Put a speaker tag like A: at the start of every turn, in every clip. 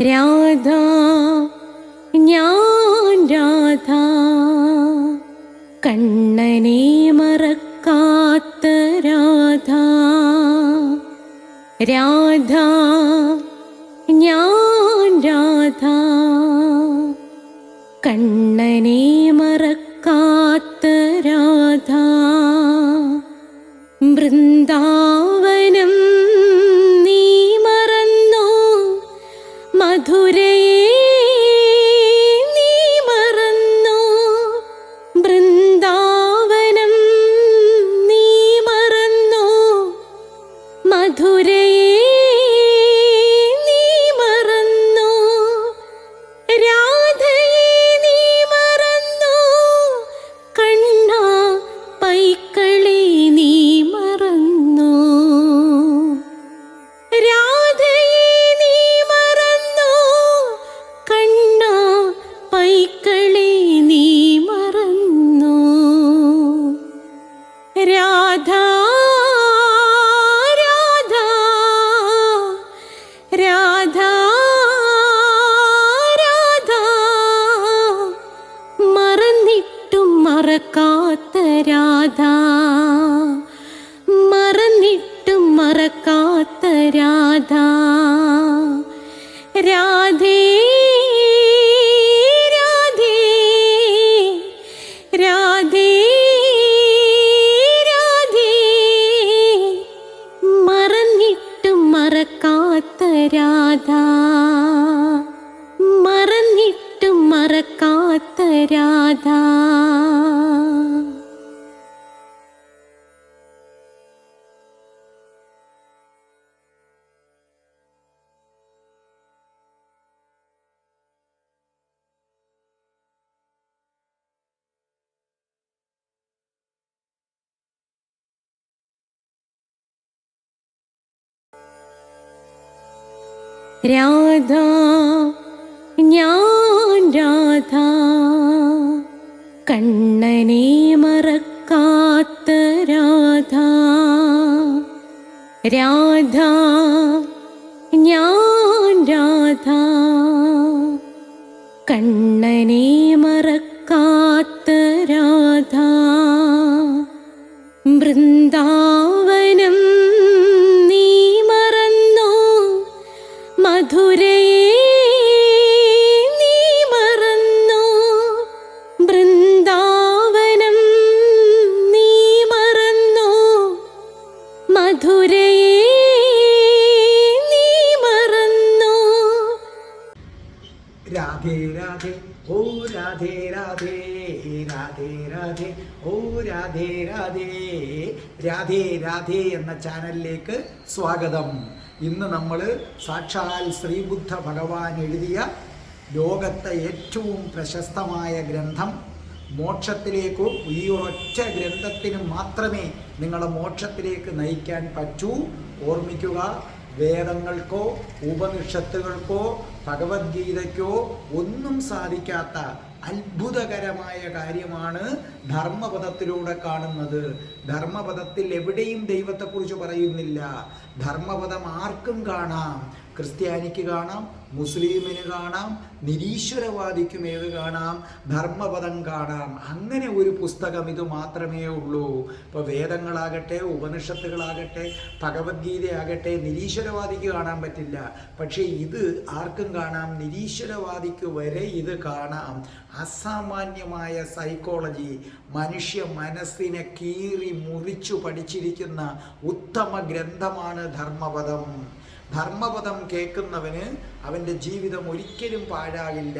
A: രാധ ഞാൻ രാധ കണ്ണനെ മറക്കാത്ത രാധ. രാധ ഞാൻ രാധ കണ്ണനെ മറക്കാത്ത രാധ. വൃന്ദാവനം നീ മറന്നോ, മധുരയെ നീ മറന്നോ. വൃന്ദാവനം നീ മറന്നോ, മധുരയെ നീ മറന്നോ. രാധയെ നീ മറന്നോ, കണ്ണാ പൈക്കളെ നീ മറന്നോ. രാധയെ നീ മറന്നോ, കണ്ണാ പൈക്കളെ നീ മറന്നോ. രാധ രാധ രാധ രാധ മറന്നിട്ടും മറക്കാത്ത രാധ. മറന്നിട്ടും മറക്കാത്ത രാധ. രാധേ രാധേ രാധേ രാധേ മറന്നിട്ടും മറക്കാത്ത രാധ. മറന്നിട്ടും മറക്കാത്ത രാധ. രാധ ഞാൻ രാധ കണ്ണനെ മറക്കാത്ത രാധ. രാധ ഞാൻ രാധ കണ്ണനെ മറക്കാത്ത രാധ. വൃന്ദാവനം നീ മറന്നോ, മധുരയെ നീ മറന്നോ. വൃന്ദാവനം നീ മറന്നോ, മധുരയെ നീ മറന്നോ.
B: രാധേ രാധേ ഓ രാധേ രാധേ രാധേ രാധേ ഓ രാധേ രാധേ. രാധേ രാധേ എന്ന ചാനലിലേക്ക് സ്വാഗതം. ഇന്ന് നമ്മൾ സാക്ഷാൽ ശ്രീബുദ്ധ ഭഗവാൻ എഴുതിയ ലോകത്തെ ഏറ്റവും പ്രശസ്തമായ ഗ്രന്ഥം മോക്ഷത്തിലേക്കോ, ഈ ഒരൊറ്റ ഗ്രന്ഥത്തിന് മാത്രമേ നിങ്ങളെ മോക്ഷത്തിലേക്ക് നയിക്കാൻ പറ്റൂ. ഓർമ്മിക്കുക, വേദങ്ങൾക്കോ ഉപനിഷത്തുകൾക്കോ ഭഗവത്ഗീതയ്ക്കോ ഒന്നും സാധിക്കാത്ത അത്ഭുതകരമായ കാര്യമാണ് ധർമ്മപദത്തിലൂടെ കാണുന്നത്. ധർമ്മപദത്തിൽ എവിടെയും ദൈവത്തെക്കുറിച്ച് പറയുന്നില്ല. ധർമ്മപദം ആർക്കും കാണാം. ക്രിസ്ത്യാനിക്ക് കാണാം, മുസ്ലിമിന് കാണാം, നിരീശ്വരവാദിക്കും ഏത് കാണാം, ധർമ്മപദം കാണാം. അങ്ങനെ ഒരു പുസ്തകം ഇത് മാത്രമേ ഉള്ളൂ. ഇപ്പോൾ വേദങ്ങളാകട്ടെ, ഉപനിഷത്തുകളാകട്ടെ, ഭഗവത്ഗീതയാകട്ടെ നിരീശ്വരവാദിക്ക് കാണാൻ പറ്റില്ല. പക്ഷേ ഇത് ആർക്കും കാണാം, നിരീശ്വരവാദിക്ക് വരെ ഇത് കാണാം. അസാമാന്യമായ സൈക്കോളജി, മനുഷ്യ മനസ്സിനെ കീറി മുറിച്ചു പഠിച്ചിരിക്കുന്ന ഉത്തമ ഗ്രന്ഥമാണ് ധർമ്മപദം. ധർമ്മപദം കേൾക്കുന്നവന് അവൻ്റെ ജീവിതം ഒരിക്കലും പാഴാകില്ല.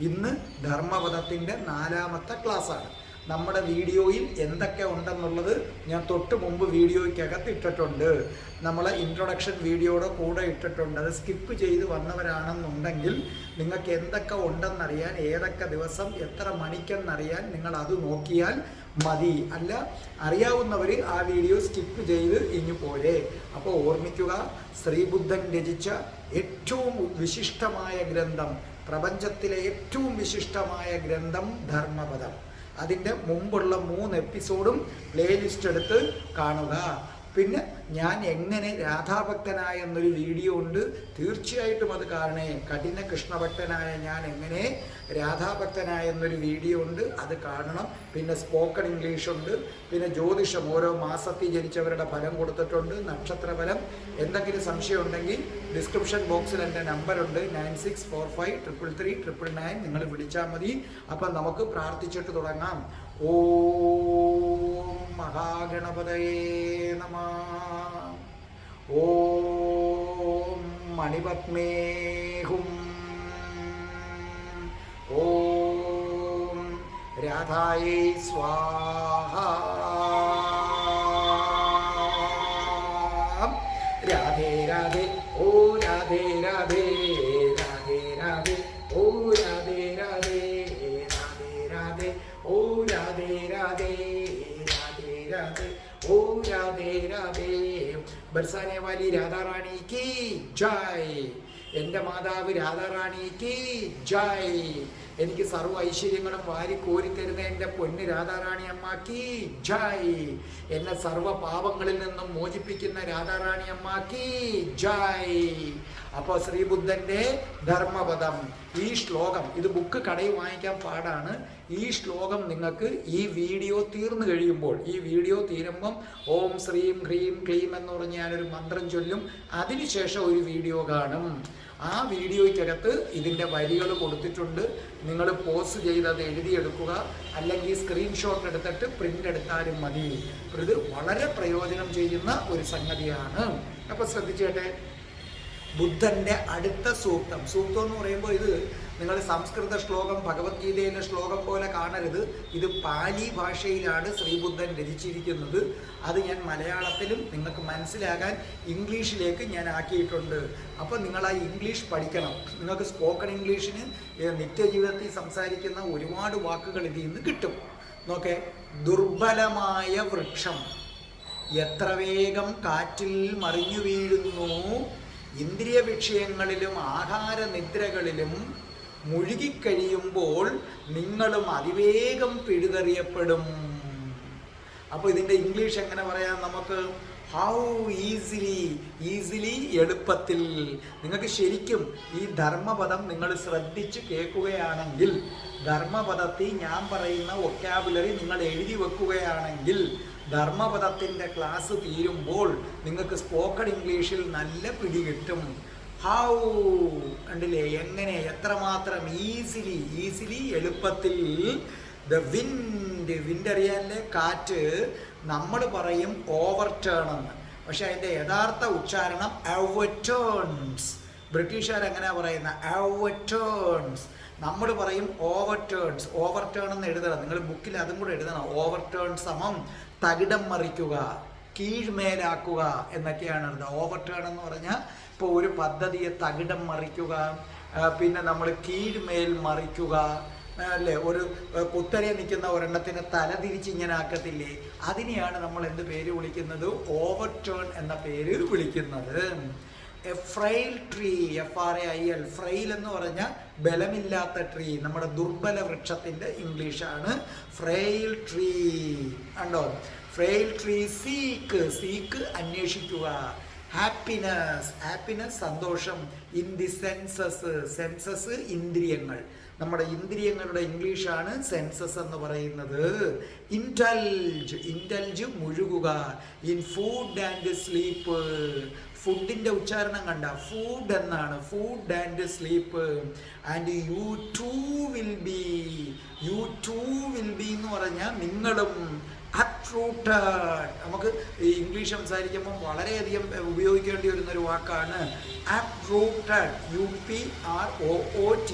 B: ഇന്ന് ധർമ്മപദത്തിൻ്റെ 4ാമത്തെ ക്ലാസ്സാണ്. നമ്മുടെ വീഡിയോയിൽ എന്തൊക്കെ ഉണ്ടെന്നുള്ളത് ഞാൻ തൊട്ട് മുമ്പ് വീഡിയോയ്ക്കകത്ത് ഇട്ടിട്ടുണ്ട്. നമ്മളെ ഇൻട്രൊഡക്ഷൻ വീഡിയോയുടെ കൂടെ ഇട്ടിട്ടുണ്ട്. അത് സ്കിപ്പ് ചെയ്ത് വന്നവരാണെന്നുണ്ടെങ്കിൽ നിങ്ങൾക്ക് എന്തൊക്കെ ഉണ്ടെന്നറിയാൻ, ഏതൊക്കെ ദിവസം എത്ര മണിക്കെന്നറിയാൻ നിങ്ങൾ അത് നോക്കിയാൽ മതി. അല്ല, അറിയാവുന്നവർ ആ വീഡിയോ സ്കിപ്പ് ചെയ്ത് ഇനി പോരെ. അപ്പോൾ ഓർമ്മിക്കുക, ശ്രീബുദ്ധൻ രചിച്ച ഏറ്റവും വിശിഷ്ടമായ ഗ്രന്ഥം, പ്രപഞ്ചത്തിലെ ഏറ്റവും വിശിഷ്ടമായ ഗ്രന്ഥം ധർമ്മപദം. അതിൻ്റെ മുമ്പുള്ള 3 എപ്പിസോഡും പ്ലേലിസ്റ്റ് എടുത്ത് കാണുക. പിന്നെ ഞാൻ എങ്ങനെ രാധാഭക്തനായ എന്നൊരു വീഡിയോ ഉണ്ട്, തീർച്ചയായിട്ടും അത് കാണണേ. കഠിന കൃഷ്ണഭക്തനായ ഞാൻ എങ്ങനെ രാധാഭക്തനായ എന്നൊരു വീഡിയോ ഉണ്ട്, അത് കാണണം. പിന്നെ സ്പോക്കൺ ഇംഗ്ലീഷ് ഉണ്ട്, പിന്നെ ജ്യോതിഷം ഓരോ മാസത്തിൽ ജനിച്ചവരുടെ ഫലം കൊടുത്തിട്ടുണ്ട്, നക്ഷത്രഫലം. എന്തെങ്കിലും സംശയം ഉണ്ടെങ്കിൽ ഡിസ്ക്രിപ്ഷൻ ബോക്സിൽ എൻ്റെ നമ്പറുണ്ട് 9645333999. നിങ്ങൾ വിളിച്ചാൽ മതി. അപ്പം നമുക്ക് പ്രാർത്ഥിച്ചിട്ട് തുടങ്ങാം. ഓം മഹാഗണപതയേ നമഃ. ഓം മണിപത്മേഹും. ഓം രാധായേ സ്വാഹ. രാധേ രാധേ ഓ രാധേ രാധേ രാധേ രാധേ ഓ രാധേ രാധേ രാധേ രാധേ ഓ രാധേ രാധേ രാധേ രാധേ ഓ രാധേ രാധേ. ബർസാനെ വാലി രാധാറാണി കി ജയ്. എൻ്റെ മാതാവ് രാധാറാണി കി ജയ്. എനിക്ക് സർവ്വ ഐശ്വര്യങ്ങളും വാരി കോരിത്തരുന്ന എൻ്റെ പൊന്ന് രാധാറാണി അമ്മാക്കി ജയ്. എന്നെ സർവ്വ പാപങ്ങളിൽ നിന്നും മോചിപ്പിക്കുന്ന രാധാറാണി അമ്മാക്കി ജയ്. അപ്പോൾ ശ്രീബുദ്ധൻ്റെ ധർമ്മപദം ഈ ശ്ലോകം, ഇത് ബുക്ക് കടയിൽ വാങ്ങിക്കാൻ പാടാണ്. ഈ ശ്ലോകം നിങ്ങൾക്ക് ഈ വീഡിയോ തീർന്നു കഴിയുമ്പോൾ, ഈ വീഡിയോ തീരുമ്പം ഓം ശ്രീം ഹ്രീം ക്ലീം എന്ന് പറഞ്ഞ് ഞാനൊരു മന്ത്രം ചൊല്ലും. അതിനുശേഷം ഒരു വീഡിയോ കാണും. ആ വീഡിയോയ്ക്കകത്ത് ഇതിൻ്റെ വരികൾ കൊടുത്തിട്ടുണ്ട്. നിങ്ങൾ പോസ്റ്റ് ചെയ്തത് എഴുതിയെടുക്കുക, അല്ലെങ്കിൽ സ്ക്രീൻഷോട്ട് എടുത്തിട്ട് പ്രിൻ്റ് എടുത്താലും മതി. ഇത് വളരെ പ്രയോജനം ചെയ്യുന്ന ഒരു സംഗതിയാണ്. അപ്പോൾ ശ്രദ്ധിച്ചേട്ടെ, ബുദ്ധൻ്റെ അടുത്ത സൂക്തം. സൂക്തം എന്ന് പറയുമ്പോൾ ഇത് നിങ്ങൾ സംസ്കൃത ശ്ലോകം, ഭഗവത്ഗീതയിലെ ശ്ലോകം പോലെ കാണരുത്. ഇത് പാലി ഭാഷയിലാണ് ശ്രീബുദ്ധൻ രചിച്ചിരിക്കുന്നത്. അത് ഞാൻ മലയാളത്തിലും നിങ്ങൾക്ക് മനസ്സിലാകാൻ ഇംഗ്ലീഷിലേക്ക് ഞാൻ ആക്കിയിട്ടുണ്ട്. അപ്പോൾ നിങ്ങൾ ആ ഇംഗ്ലീഷ് പഠിക്കണം. നിങ്ങൾക്ക് സ്പോക്കൺ ഇംഗ്ലീഷിന് നിത്യജീവിതത്തിൽ സംസാരിക്കുന്ന ഒരുപാട് വാക്കുകൾ ഇതിൽ നിന്ന് കിട്ടും. നോക്കേ, ദുർബലമായ വൃക്ഷം എത്ര വേഗം കാറ്റിൽ മറിഞ്ഞു വീഴുന്നു, ഇന്ദ്രിയ വിഷയങ്ങളിലും ആഹാര നിദ്രകളിലും മുഴുകിക്കഴിയുമ്പോൾ നിങ്ങളും അതിവേഗം പിഴുതെറിയപ്പെടും. അപ്പോൾ ഇതിൻ്റെ ഇംഗ്ലീഷ് എങ്ങനെ പറയാം നമുക്ക്? ഹൗ ഈസിലി എളുപ്പത്തിൽ. നിങ്ങൾക്ക് ശരിക്കും ഈ ധർമ്മപദം നിങ്ങൾ ശ്രദ്ധിച്ച് കേൾക്കുകയാണെങ്കിൽ, ധർമ്മപദത്തിൽ ഞാൻ പറയുന്ന വൊക്കാബുലറി നിങ്ങൾ എഴുതി വെക്കുകയാണെങ്കിൽ, ധർമ്മപദത്തിൻ്റെ ക്ലാസ് തീരുമ്പോൾ നിങ്ങൾക്ക് സ്പോക്കൺ ഇംഗ്ലീഷിൽ നല്ല പിടികിട്ടും. ഹൗ കണ്ടില്ലേ, എങ്ങനെ, എത്രമാത്രം ഈസിലി എളുപ്പത്തിൽ. ദ വിൻഡ് അറിയാല്ലേ, കാറ്റ്. നമ്മൾ പറയും ഓവർടേൺ എന്ന്, പക്ഷെ അതിൻ്റെ യഥാർത്ഥ ഉച്ചാരണം ഓവർടേൺസ്. ബ്രിട്ടീഷുകാർ എങ്ങനെയാ പറയുന്ന ഓവർടേൺസ്. നമ്മൾ പറയും ഓവർടേൺസ്. ഓവർടേൺ എന്ന് എഴുതണം, നിങ്ങൾ ബുക്കിൽ അതും കൂടെ എഴുതണം. ഓവർടേൺ സമം തകിടം മറിക്കുക, കീഴ്മേലാക്കുക എന്നൊക്കെയാണ് അർത്ഥം. ഓവർടേൺ എന്ന് പറഞ്ഞാൽ ഇപ്പോൾ ഒരു പദ്ധതിയെ തകിടം മറിക്കുക, പിന്നെ നമ്മൾ കീഴ്മേൽ മറിക്കുക അല്ലേ. ഒരു കുത്തനെ നിൽക്കുന്ന ഒരെണ്ണത്തിന് തല തിരിച്ചിങ്ങനെ ആക്കത്തില്ലേ, അതിനെയാണ് നമ്മൾ എന്ത് പേര് വിളിക്കുന്നത്? ഓവർടേൺ എന്ന പേര് വിളിക്കുന്നത്. A frail tree, FRAIL, frail എന്ന് പറഞ്ഞാൽ ബലമില്ലാത്ത ട്രീ. നമ്മുടെ ദുർബല വൃക്ഷത്തിൻ്റെ ഇംഗ്ലീഷാണ് ഫ്രെയിൽ ട്രീ. കണ്ടോ, ഫ്രെയിൽ ട്രീ സീക്ക് അന്വേഷിക്കുക. ഹാപ്പിനെസ് സന്തോഷം. ഇൻ ദി സെൻസസ് ഇന്ദ്രിയങ്ങൾ. നമ്മുടെ ഇന്ദ്രിയങ്ങളുടെ ഇംഗ്ലീഷാണ് സെൻസസ് എന്ന് പറയുന്നത്. ഇൻഡൽജ് മുഴുകുക. In food and sleep. ഫുഡിൻ്റെ ഉച്ചാരണം കണ്ട, ഫുഡ് എന്നാണ്, food and sleep. And you too will be എന്ന് പറഞ്ഞാൽ നിങ്ങളും അപ്റൂട്ടഡ്. നമുക്ക് ഈ ഇംഗ്ലീഷ് സംസാരിക്കുമ്പോൾ വളരെയധികം ഉപയോഗിക്കേണ്ടി വരുന്നൊരു വാക്കാണ് അപ്റൂട്ടഡ്. UPROOTED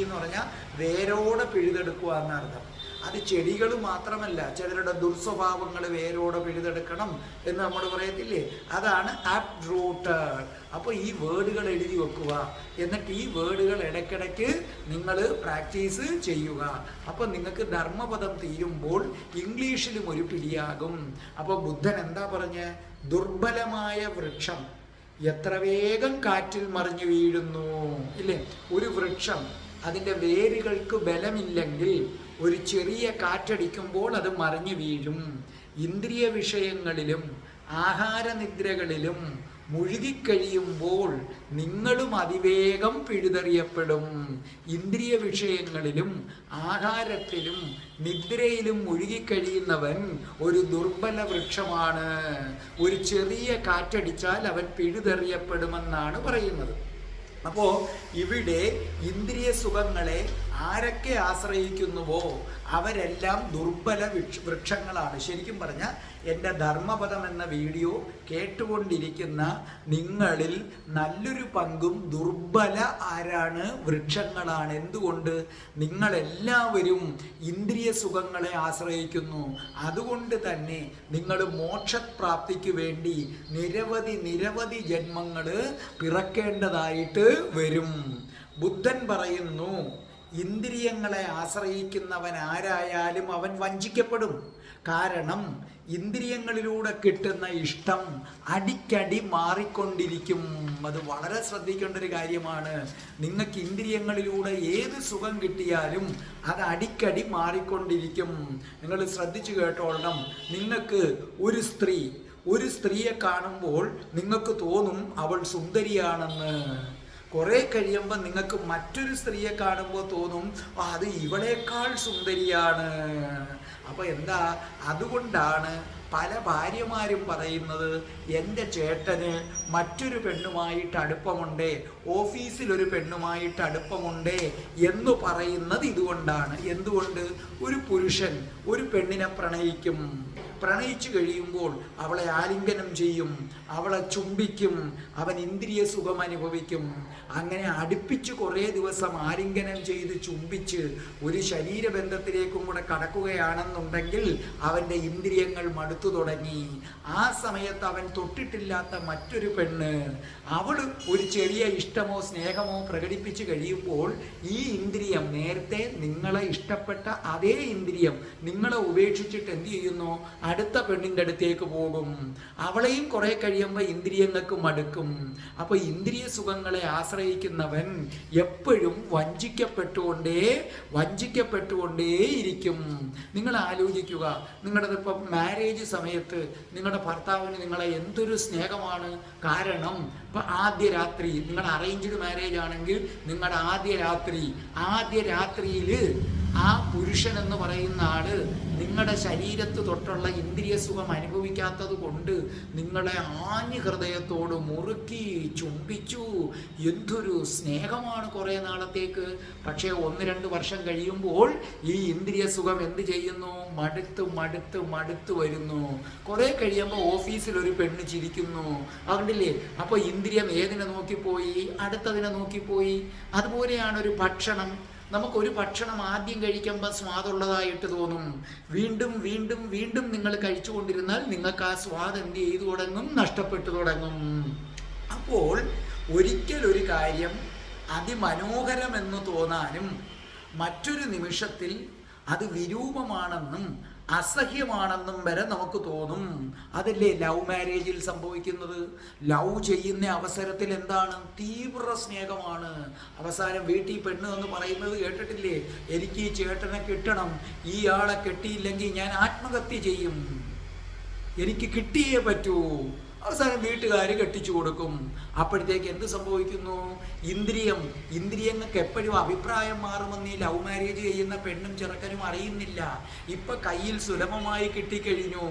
B: എന്ന് പറഞ്ഞാൽ വേരോടെ പിഴുതെടുക്കുക എന്നർത്ഥം. അത് ചെടികൾ മാത്രമല്ല, ചിലരുടെ ദുർസ്വഭാവങ്ങൾ വേരോടെ പിഴുതെടുക്കണം എന്ന് നമ്മൾ പറയത്തില്ലേ, അതാണ് അപ്റൂട്ടഡ്. അപ്പോൾ ഈ വേർഡുകൾ എഴുതി വെക്കുക, എന്നിട്ട് ഈ വേർഡുകൾ ഇടയ്ക്കിടയ്ക്ക് നിങ്ങൾ പ്രാക്ടീസ് ചെയ്യുക. അപ്പോൾ നിങ്ങൾക്ക് ധർമ്മപദം തീരുമ്പോൾ ഇംഗ്ലീഷിലും ഒരു പിടിയാകും. അപ്പോൾ ബുദ്ധൻ എന്താ പറഞ്ഞ്? ദുർബലമായ വൃക്ഷം എത്ര വേഗം കാറ്റിൽ മറിഞ്ഞു വീഴുന്നു ഇല്ലേ. ഒരു വൃക്ഷം അതിൻ്റെ വേരുകൾക്ക് ബലമില്ലെങ്കിൽ ഒരു ചെറിയ കാറ്റടിക്കുമ്പോൾ അത് മറിഞ്ഞു വീഴും. ഇന്ദ്രിയ വിഷയങ്ങളിലും ആഹാരനിദ്രകളിലും മുഴുകിക്കഴിയുമ്പോൾ നിങ്ങളും അതിവേഗം പിഴുതെറിയപ്പെടും. ഇന്ദ്രിയ വിഷയങ്ങളിലും ആഹാരത്തിലും നിദ്രയിലും മുഴുകിക്കഴിയുന്നവൻ ഒരു ദുർബല വൃക്ഷമാണ്. ഒരു ചെറിയ കാറ്റടിച്ചാൽ അവൻ പിഴുതെറിയപ്പെടുമെന്നാണ് പറയുന്നത്. അപ്പോൾ ഇവിടെ ഇന്ദ്രിയ സുഖങ്ങളെ ആരൊക്കെ ആശ്രയിക്കുന്നുവോ അവരെല്ലാം ദുർബല വൃക്ഷങ്ങളാണ്. ശരിക്കും പറഞ്ഞാൽ എൻ്റെ ധർമ്മപദം എന്ന വീഡിയോ കേട്ടുകൊണ്ടിരിക്കുന്ന നിങ്ങളിൽ നല്ലൊരു പങ്കും ദുർബല ആരാണ്? വൃക്ഷങ്ങളാണ്. എന്തുകൊണ്ട്? നിങ്ങളെല്ലാവരും ഇന്ദ്രിയ സുഖങ്ങളെ ആശ്രയിക്കുന്നു. അതുകൊണ്ട് തന്നെ നിങ്ങൾ മോക്ഷപ്രാപ്തിക്ക് വേണ്ടി നിരവധി ജന്മങ്ങൾ പിറക്കേണ്ടതായിട്ട് വരും. ബുദ്ധൻ പറയുന്നു, ഇന്ദ്രിയങ്ങളെ ആശ്രയിക്കുന്നവൻ ആരായാലും അവൻ വഞ്ചിക്കപ്പെടും. കാരണം ഇന്ദ്രിയങ്ങളിലൂടെ കിട്ടുന്ന ഇഷ്ടം അടിക്കടി മാറിക്കൊണ്ടിരിക്കും. അത് വളരെ ശ്രദ്ധിക്കേണ്ട ഒരു കാര്യമാണ്. നിങ്ങൾക്ക് ഇന്ദ്രിയങ്ങളിലൂടെ ഏത് സുഖം കിട്ടിയാലും അത് അടിക്കടി മാറിക്കൊണ്ടിരിക്കും. നിങ്ങൾ ശ്രദ്ധിച്ചു കേട്ടോളണം. നിങ്ങൾക്ക് ഒരു സ്ത്രീയെ കാണുമ്പോൾ നിങ്ങൾക്ക് തോന്നും അവൾ സുന്ദരിയാണെന്ന്. കുറെ കഴിയുമ്പോൾ നിങ്ങൾക്ക് മറ്റൊരു സ്ത്രീയെ കാണുമ്പോൾ തോന്നും അത് ഇവളേക്കാൾ സുന്ദരിയാണ്. അപ്പോൾ എന്താ? അതുകൊണ്ടാണ് പല ഭാര്യമാരും പറയുന്നത് എൻ്റെ ചേട്ടന് മറ്റൊരു പെണ്ണുമായിട്ട് അടുപ്പമുണ്ടേ, ഓഫീസിലൊരു പെണ്ണുമായിട്ട് അടുപ്പമുണ്ടേ എന്ന് പറയുന്നത് ഇതുകൊണ്ടാണ്. എന്തുകൊണ്ട്? ഒരു പുരുഷൻ ഒരു പെണ്ണിനെ പ്രണയിച്ചു കഴിയുമ്പോൾ അവളെ ആലിംഗനം ചെയ്യും, അവളെ ചുംബിക്കും, അവൻ ഇന്ദ്രിയ സുഖം അനുഭവിക്കും. അങ്ങനെ അടുപ്പിച്ച് കുറേ ദിവസം ആലിംഗനം ചെയ്ത് ചുംബിച്ച് ഒരു ശരീരബന്ധത്തിലേക്കും കൂടെ കടക്കുകയാണെന്നുണ്ടെങ്കിൽ അവൻ്റെ ഇന്ദ്രിയങ്ങൾ മടുത്തു തുടങ്ങി. ആ സമയത്ത് അവൻ തൊട്ടിട്ടില്ലാത്ത മറ്റൊരു പെണ്ണ് അവൾ ഒരു ചെറിയ ഇഷ്ടമോ സ്നേഹമോ പ്രകടിപ്പിച്ച് കഴിയുമ്പോൾ ഈ ഇന്ദ്രിയം, നേരത്തെ നിങ്ങളെ ഇഷ്ടപ്പെട്ട അതേ ഇന്ദ്രിയം നിങ്ങളെ ഉപേക്ഷിച്ചിട്ട് എന്ത് ചെയ്യുന്നു? അടുത്ത പെണ്ണിൻ്റെ അടുത്തേക്ക് പോകും. അവളെയും കുറെ കഴിയുമ്പോൾ ഇന്ദ്രിയങ്ങൾക്ക് മടുക്കും. അപ്പോൾ ഇന്ദ്രിയ സുഖങ്ങളെ ആശ്രയിക്കുന്നവൻ എപ്പോഴും വഞ്ചിക്കപ്പെട്ടുകൊണ്ടേയിരിക്കും. നിങ്ങൾ ആലോചിക്കുക, നിങ്ങളുടെ ഇപ്പം മാരേജ് സമയത്ത് നിങ്ങളുടെ ഭർത്താവിന് നിങ്ങളെ എന്തൊരു സ്നേഹമാണ്. കാരണം ഇപ്പം ആദ്യ രാത്രി, നിങ്ങളുടെ അറേഞ്ച്ഡ് മാരേജ് ആണെങ്കിൽ നിങ്ങളുടെ ആദ്യ രാത്രിയിൽ ആ പുരുഷൻ എന്ന് പറയുന്ന ആള് നിങ്ങളുടെ ശരീരത്ത് തൊട്ടുള്ള ഇന്ദ്രിയ സുഖം അനുഭവിക്കാത്തത് കൊണ്ട് നിങ്ങളെ ആഞ്ഞു ഹൃദയത്തോട് മുറുക്കി ചുംബിച്ചു. എന്തൊരു സ്നേഹമാണ് കുറേ നാളത്തേക്ക്. പക്ഷേ 1-2 വർഷം കഴിയുമ്പോൾ ഈ ഇന്ദ്രിയ സുഖം എന്ത് ചെയ്യുന്നു? മടുത്ത് വരുന്നു. കുറേ കഴിയുമ്പോൾ ഓഫീസിൽ ഒരു പെണ്ണ് ചിരിക്കുന്നു, അതുകൊണ്ടില്ലേ? അപ്പോൾ ഇന്ദ്രിയം ഏതിനെ നോക്കിപ്പോയി? അടുത്തതിനെ നോക്കിപ്പോയി. അതുപോലെയാണ് ഒരു ഭക്ഷണം. നമുക്കൊരു ഭക്ഷണം ആദ്യം കഴിക്കുമ്പോൾ സ്വാദുള്ളതായിട്ട് തോന്നും. വീണ്ടും നിങ്ങൾ കഴിച്ചുകൊണ്ടിരുന്നാൽ നിങ്ങൾക്ക് ആ സ്വാദ് എന്ത് ചെയ്തു തുടങ്ങും? നഷ്ടപ്പെട്ടു തുടങ്ങും. അപ്പോൾ ഒരിക്കൽ ഒരു കാര്യം അതിമനോഹരമെന്ന് തോന്നാനും മറ്റൊരു നിമിഷത്തിൽ അത് വിരൂപമാണെന്നും അസഹ്യമാണെന്നും വരെ നമുക്ക് തോന്നും. അതല്ലേ ലവ് മാരേജിൽ സംഭവിക്കുന്നത്? ലവ് ചെയ്യുന്ന അവസരത്തിൽ എന്താണ്? തീവ്ര സ്നേഹമാണ്. അവസാനം വീട്ടിൽ പെണ്ണ് എന്ന് പറയുന്നത് കേട്ടിട്ടില്ലേ? എനിക്ക് ഈ ചേട്ടനെ കിട്ടണം, ഈ ആളെ കെട്ടിയില്ലെങ്കിൽ ഞാൻ ആത്മഹത്യ ചെയ്യും, എനിക്ക് കിട്ടിയേ പറ്റൂ. അവസാനം വീട്ടുകാർ കെട്ടിച്ചു കൊടുക്കും. അപ്പോഴത്തേക്ക് എന്ത് സംഭവിക്കുന്നു? ഇന്ദ്രിയങ്ങൾക്ക് എപ്പോഴും അഭിപ്രായം മാറുമെന്ന് ഈ ലവ് മാരേജ് ചെയ്യുന്ന പെണ്ണും ചെറുക്കനും അറിയുന്നില്ല. ഇപ്പം കയ്യിൽ സുലഭമായി കിട്ടിക്കഴിഞ്ഞു.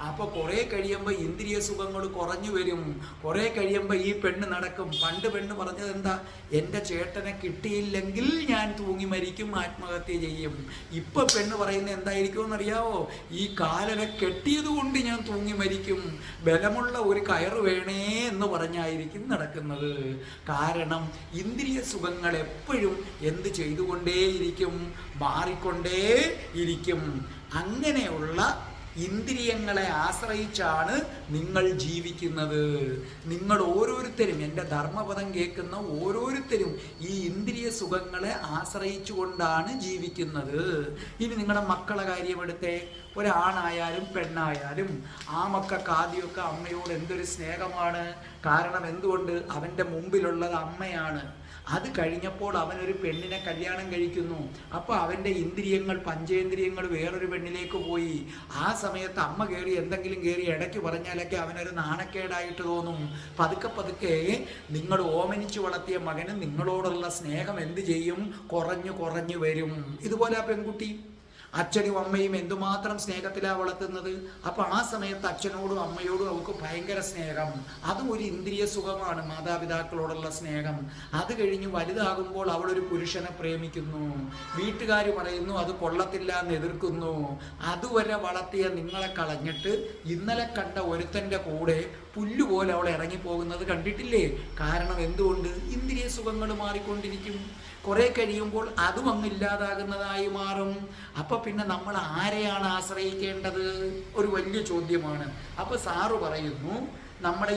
B: അപ്പോൾ കുറേ കഴിയുമ്പോൾ ഇന്ദ്രിയ സുഖങ്ങൾ കുറഞ്ഞു വരും. കുറേ കഴിയുമ്പോൾ ഈ പെണ്ണ് നടക്കും. പണ്ട് പെണ്ണ് പറഞ്ഞത് എന്താ? എൻ്റെ ചേട്ടനെ കിട്ടിയില്ലെങ്കിൽ ഞാൻ തൂങ്ങി മരിക്കും, ആത്മഹത്യ ചെയ്യും. ഇപ്പം പെണ്ണ് പറയുന്നത് എന്തായിരിക്കും എന്നറിയാവോ? ഈ കാലനെ കെട്ടിയത് കൊണ്ട് ഞാൻ തൂങ്ങി മരിക്കും, ബലമുള്ള ഒരു കയറ് വേണേ എന്ന് പറഞ്ഞായിരിക്കും നടക്കുന്നത്. കാരണം ഇന്ദ്രിയ സുഖങ്ങൾ എപ്പോഴും എന്ത് ചെയ്തുകൊണ്ടേയിരിക്കും? മാറിക്കൊണ്ടേയിരിക്കും. അങ്ങനെയുള്ള ഇന്ദ്രിയങ്ങളെ ആശ്രയിച്ചാണ് നിങ്ങൾ ജീവിക്കുന്നത്. നിങ്ങൾ ഓരോരുത്തരും, എൻ്റെ ധർമ്മപദം കേൾക്കുന്ന ഓരോരുത്തരും ഈ ഇന്ദ്രിയ സുഖങ്ങളെ ആശ്രയിച്ചു കൊണ്ടാണ് ജീവിക്കുന്നത്. ഇനി നിങ്ങളുടെ മക്കളെ കാര്യമെടുത്തേ. ഒരാണായാലും പെണ്ണായാലും ആ മക്കൾക്ക് ആദ്യമൊക്കെ അമ്മയോട് എന്തൊരു സ്നേഹമാണ്. കാരണം എന്തുകൊണ്ട്? അവൻ്റെ മുമ്പിലുള്ളത് അമ്മയാണ്. അത് കഴിഞ്ഞപ്പോൾ അവനൊരു പെണ്ണിനെ കല്യാണം കഴിക്കുന്നു. അപ്പോൾ അവൻ്റെ ഇന്ദ്രിയങ്ങൾ, പഞ്ചേന്ദ്രിയങ്ങൾ വേറൊരു പെണ്ണിലേക്ക് പോയി. ആ സമയത്ത് അമ്മ കയറി എന്തെങ്കിലും കയറി ഇടയ്ക്ക് പറഞ്ഞാലൊക്കെ അവനൊരു നാണക്കേടായിട്ട് തോന്നും. പതുക്കെ പതുക്കെ നിങ്ങൾ ഓമനിച്ചു വളർത്തിയ മകന് നിങ്ങളോടുള്ള സ്നേഹം എന്ത് ചെയ്യും? കുറഞ്ഞു കുറഞ്ഞു വരും. ഇതുപോലെ ആ പെൺകുട്ടി അച്ഛനും അമ്മയും എന്തുമാത്രം സ്നേഹത്തിലാണ് വളർത്തുന്നത്. അപ്പോൾ ആ സമയത്ത് അച്ഛനോടും അമ്മയോടും അവൾക്ക് ഭയങ്കര സ്നേഹം. അതും ഒരു ഇന്ദ്രിയ സുഖമാണ്, മാതാപിതാക്കളോടുള്ള സ്നേഹം. അത് കഴിഞ്ഞ് വലുതാകുമ്പോൾ അവളൊരു പുരുഷനെ പ്രേമിക്കുന്നു. വീട്ടുകാർ പറയുന്നു അത് കൊള്ളത്തില്ല എന്ന് എതിർക്കുന്നു. അതുവരെ വളർത്തിയ നിങ്ങളെ കളഞ്ഞിട്ട് ഇന്നലെ കണ്ട ഒരുത്തൻ്റെ കൂടെ പുല്ലുപോലെ അവൾ ഇറങ്ങിപ്പോകുന്നത് കണ്ടിട്ടില്ലേ? കാരണം എന്തുകൊണ്ട്? ഇന്ദ്രിയ സുഖങ്ങൾ മാറിക്കൊണ്ടിരിക്കും. കുറെ കഴിയുമ്പോൾ അതും അങ്ങ് ഇല്ലാതാകുന്നതായി മാറും. അപ്പൊ പിന്നെ നമ്മൾ ആരെയാണ് ആശ്രയിക്കേണ്ടത്? ഒരു വലിയ ചോദ്യമാണ്. അപ്പൊ സാറ് പറയുന്നു നമ്മുടെ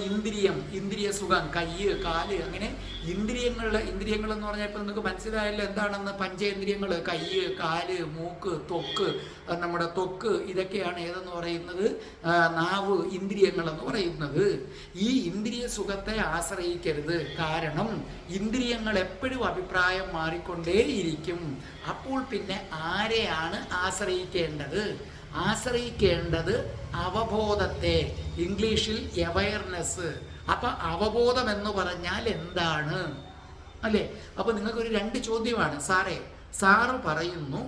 B: ഇന്ദ്രിയ സുഖം, കയ്യ്, കാല്, അങ്ങനെ ഇന്ദ്രിയങ്ങൾ എന്ന് പറഞ്ഞാൽ ഇപ്പം നിങ്ങൾക്ക് മനസ്സിലായല്ലോ എന്താണെന്ന്. പഞ്ചേന്ദ്രിയങ്ങൾ, കയ്യ്, കാല്, മൂക്ക്, ത്വക്ക്, നമ്മുടെ ത്വക്ക്, ഇതൊക്കെയാണ് ഏതെന്ന് പറയുന്നത്? നാവ്, ഇന്ദ്രിയങ്ങൾ എന്ന് പറയുന്നത്. ഈ ഇന്ദ്രിയ സുഖത്തെ ആശ്രയിക്കരുത്. കാരണം ഇന്ദ്രിയങ്ങൾ എപ്പോഴും അഭിപ്രായം മാറിക്കൊണ്ടേയിരിക്കും. അപ്പോൾ പിന്നെ ആരെയാണ് ആശ്രയിക്കേണ്ടത്? ആശ്രയിക്കേണ്ടത് അവബോധത്തെ, ഇംഗ്ലീഷിൽ അവയർനെസ്. അപ്പൊ അവബോധം എന്ന് പറഞ്ഞാൽ എന്താണ് അല്ലേ? അപ്പൊ നിങ്ങൾക്കൊരു 2 ചോദ്യമാണ്. സാറ് പറയുന്നു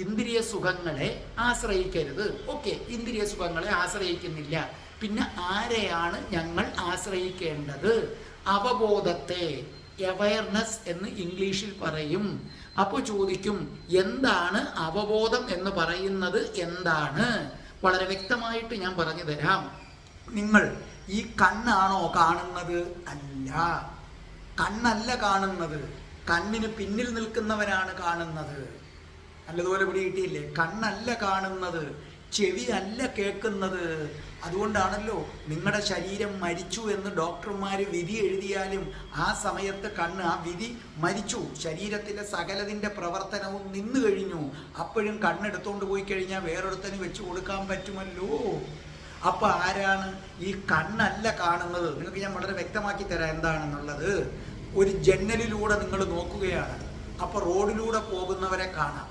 B: ഇന്ദ്രിയ സുഖങ്ങളെ ആശ്രയിക്കരുത്. ഓക്കെ, ഇന്ദ്രിയ സുഖങ്ങളെ ആശ്രയിക്കുന്നില്ല. പിന്നെ ആരെയാണ് ഞങ്ങൾ ആശ്രയിക്കേണ്ടത്? അവബോധത്തെ, അവയർനെസ് എന്ന് ഇംഗ്ലീഷിൽ പറയും. അപ്പോൾ ചോദിക്കും എന്താണ് അവബോധം എന്ന് പറയുന്നത് എന്താണ്? വളരെ വ്യക്തമായിട്ട് ഞാൻ പറഞ്ഞു തരാം. നിങ്ങൾ ഈ കണ്ണാണോ കാണുന്നത്? അല്ല, കണ്ണല്ല കാണുന്നത്. കണ്ണിന് പിന്നിൽ നിൽക്കുന്നവനാണ് കാണുന്നത്. നല്ലതുപോലെ പിടികിട്ടിയില്ലേ? കണ്ണല്ല കാണുന്നത്, ചെവി അല്ല കേൾക്കുന്നത്. അതുകൊണ്ടാണല്ലോ നിങ്ങളുടെ ശരീരം മരിച്ചു എന്ന് ഡോക്ടർമാർ വിധി എഴുതിയാലും ആ സമയത്ത് കണ്ണ്, ആ വിധി മരിച്ചു, ശരീരത്തിലെ സകലതിൻ്റെ പ്രവർത്തനവും നിന്നു കഴിഞ്ഞു. അപ്പോഴും കണ്ണെടുത്തോണ്ട് പോയി കഴിഞ്ഞാൽ വേറൊരുത്തന് വെച്ച് കൊടുക്കാൻ പറ്റുമല്ലോ. അപ്പം ആരാണ്? ഈ കണ്ണല്ല കാണുന്നത്. നിങ്ങൾക്ക് ഞാൻ വളരെ വ്യക്തമാക്കി തരാം എന്താണെന്നുള്ളത്. ഒരു ജന്നലിലൂടെ നിങ്ങൾ നോക്കുകയാണ്. അപ്പോൾ റോഡിലൂടെ പോകുന്നവരെ കാണാം.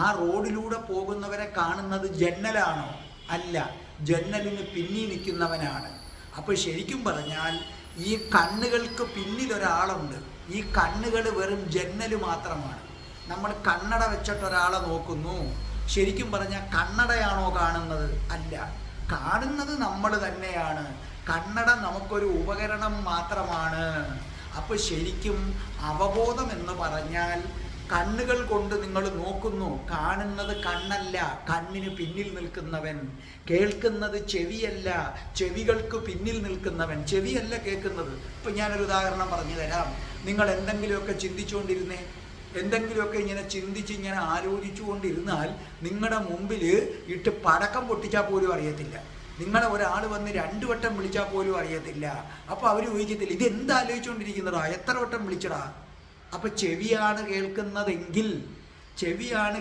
B: ആ റോഡിലൂടെ പോകുന്നവരെ കാണുന്നത് ജന്നലാണോ? അല്ല, ജന്നലിന് പിന്നിൽ നിൽക്കുന്നവനാണ്. അപ്പോൾ ശരിക്കും പറഞ്ഞാൽ ഈ കണ്ണുകൾക്ക് പിന്നിൽ ഒരാളുണ്ട്. ഈ കണ്ണുകൾ വെറും ജന്നൽ മാത്രമാണ്. നമ്മൾ കണ്ണട വെച്ചിട്ടൊരാളെ നോക്കുന്നു. ശരിക്കും പറഞ്ഞാൽ കണ്ണടയാണോ കാണുന്നത്? അല്ല, കാണുന്നത് നമ്മൾ തന്നെയാണ്. കണ്ണട നമുക്കൊരു ഉപകരണം മാത്രമാണ്. അപ്പോൾ ശരിക്കും അവബോധം എന്ന് പറഞ്ഞാൽ കണ്ണുകൾ കൊണ്ട് നിങ്ങൾ നോക്കുന്നു, കാണുന്നത് കണ്ണല്ല, കണ്ണിന് പിന്നിൽ നിൽക്കുന്നവൻ. കേൾക്കുന്നത് ചെവിയല്ല, ചെവികൾക്ക് പിന്നിൽ നിൽക്കുന്നവൻ. ചെവിയല്ല കേൾക്കുന്നത്. ഇപ്പം ഞാനൊരു ഉദാഹരണം പറഞ്ഞു തരാം. നിങ്ങൾ എന്തെങ്കിലുമൊക്കെ ചിന്തിച്ചുകൊണ്ടിരുന്നേ, എന്തെങ്കിലുമൊക്കെ ഇങ്ങനെ ചിന്തിച്ച് ഇങ്ങനെ ആലോചിച്ചു കൊണ്ടിരുന്നാൽ നിങ്ങളുടെ മുമ്പിൽ ഇട്ട് പടക്കം പൊട്ടിച്ചാൽ പോലും അറിയത്തില്ല. നിങ്ങളെ ഒരാൾ വന്ന് 2 വട്ടം വിളിച്ചാൽ പോലും അറിയത്തില്ല. അപ്പോൾ അവർ ചോദിക്കത്തില്ല ഇതെന്താലോചിച്ചുകൊണ്ടിരിക്കുന്നതാ, എത്ര വട്ടം വിളിച്ചടാ? അപ്പം ചെവിയാണ്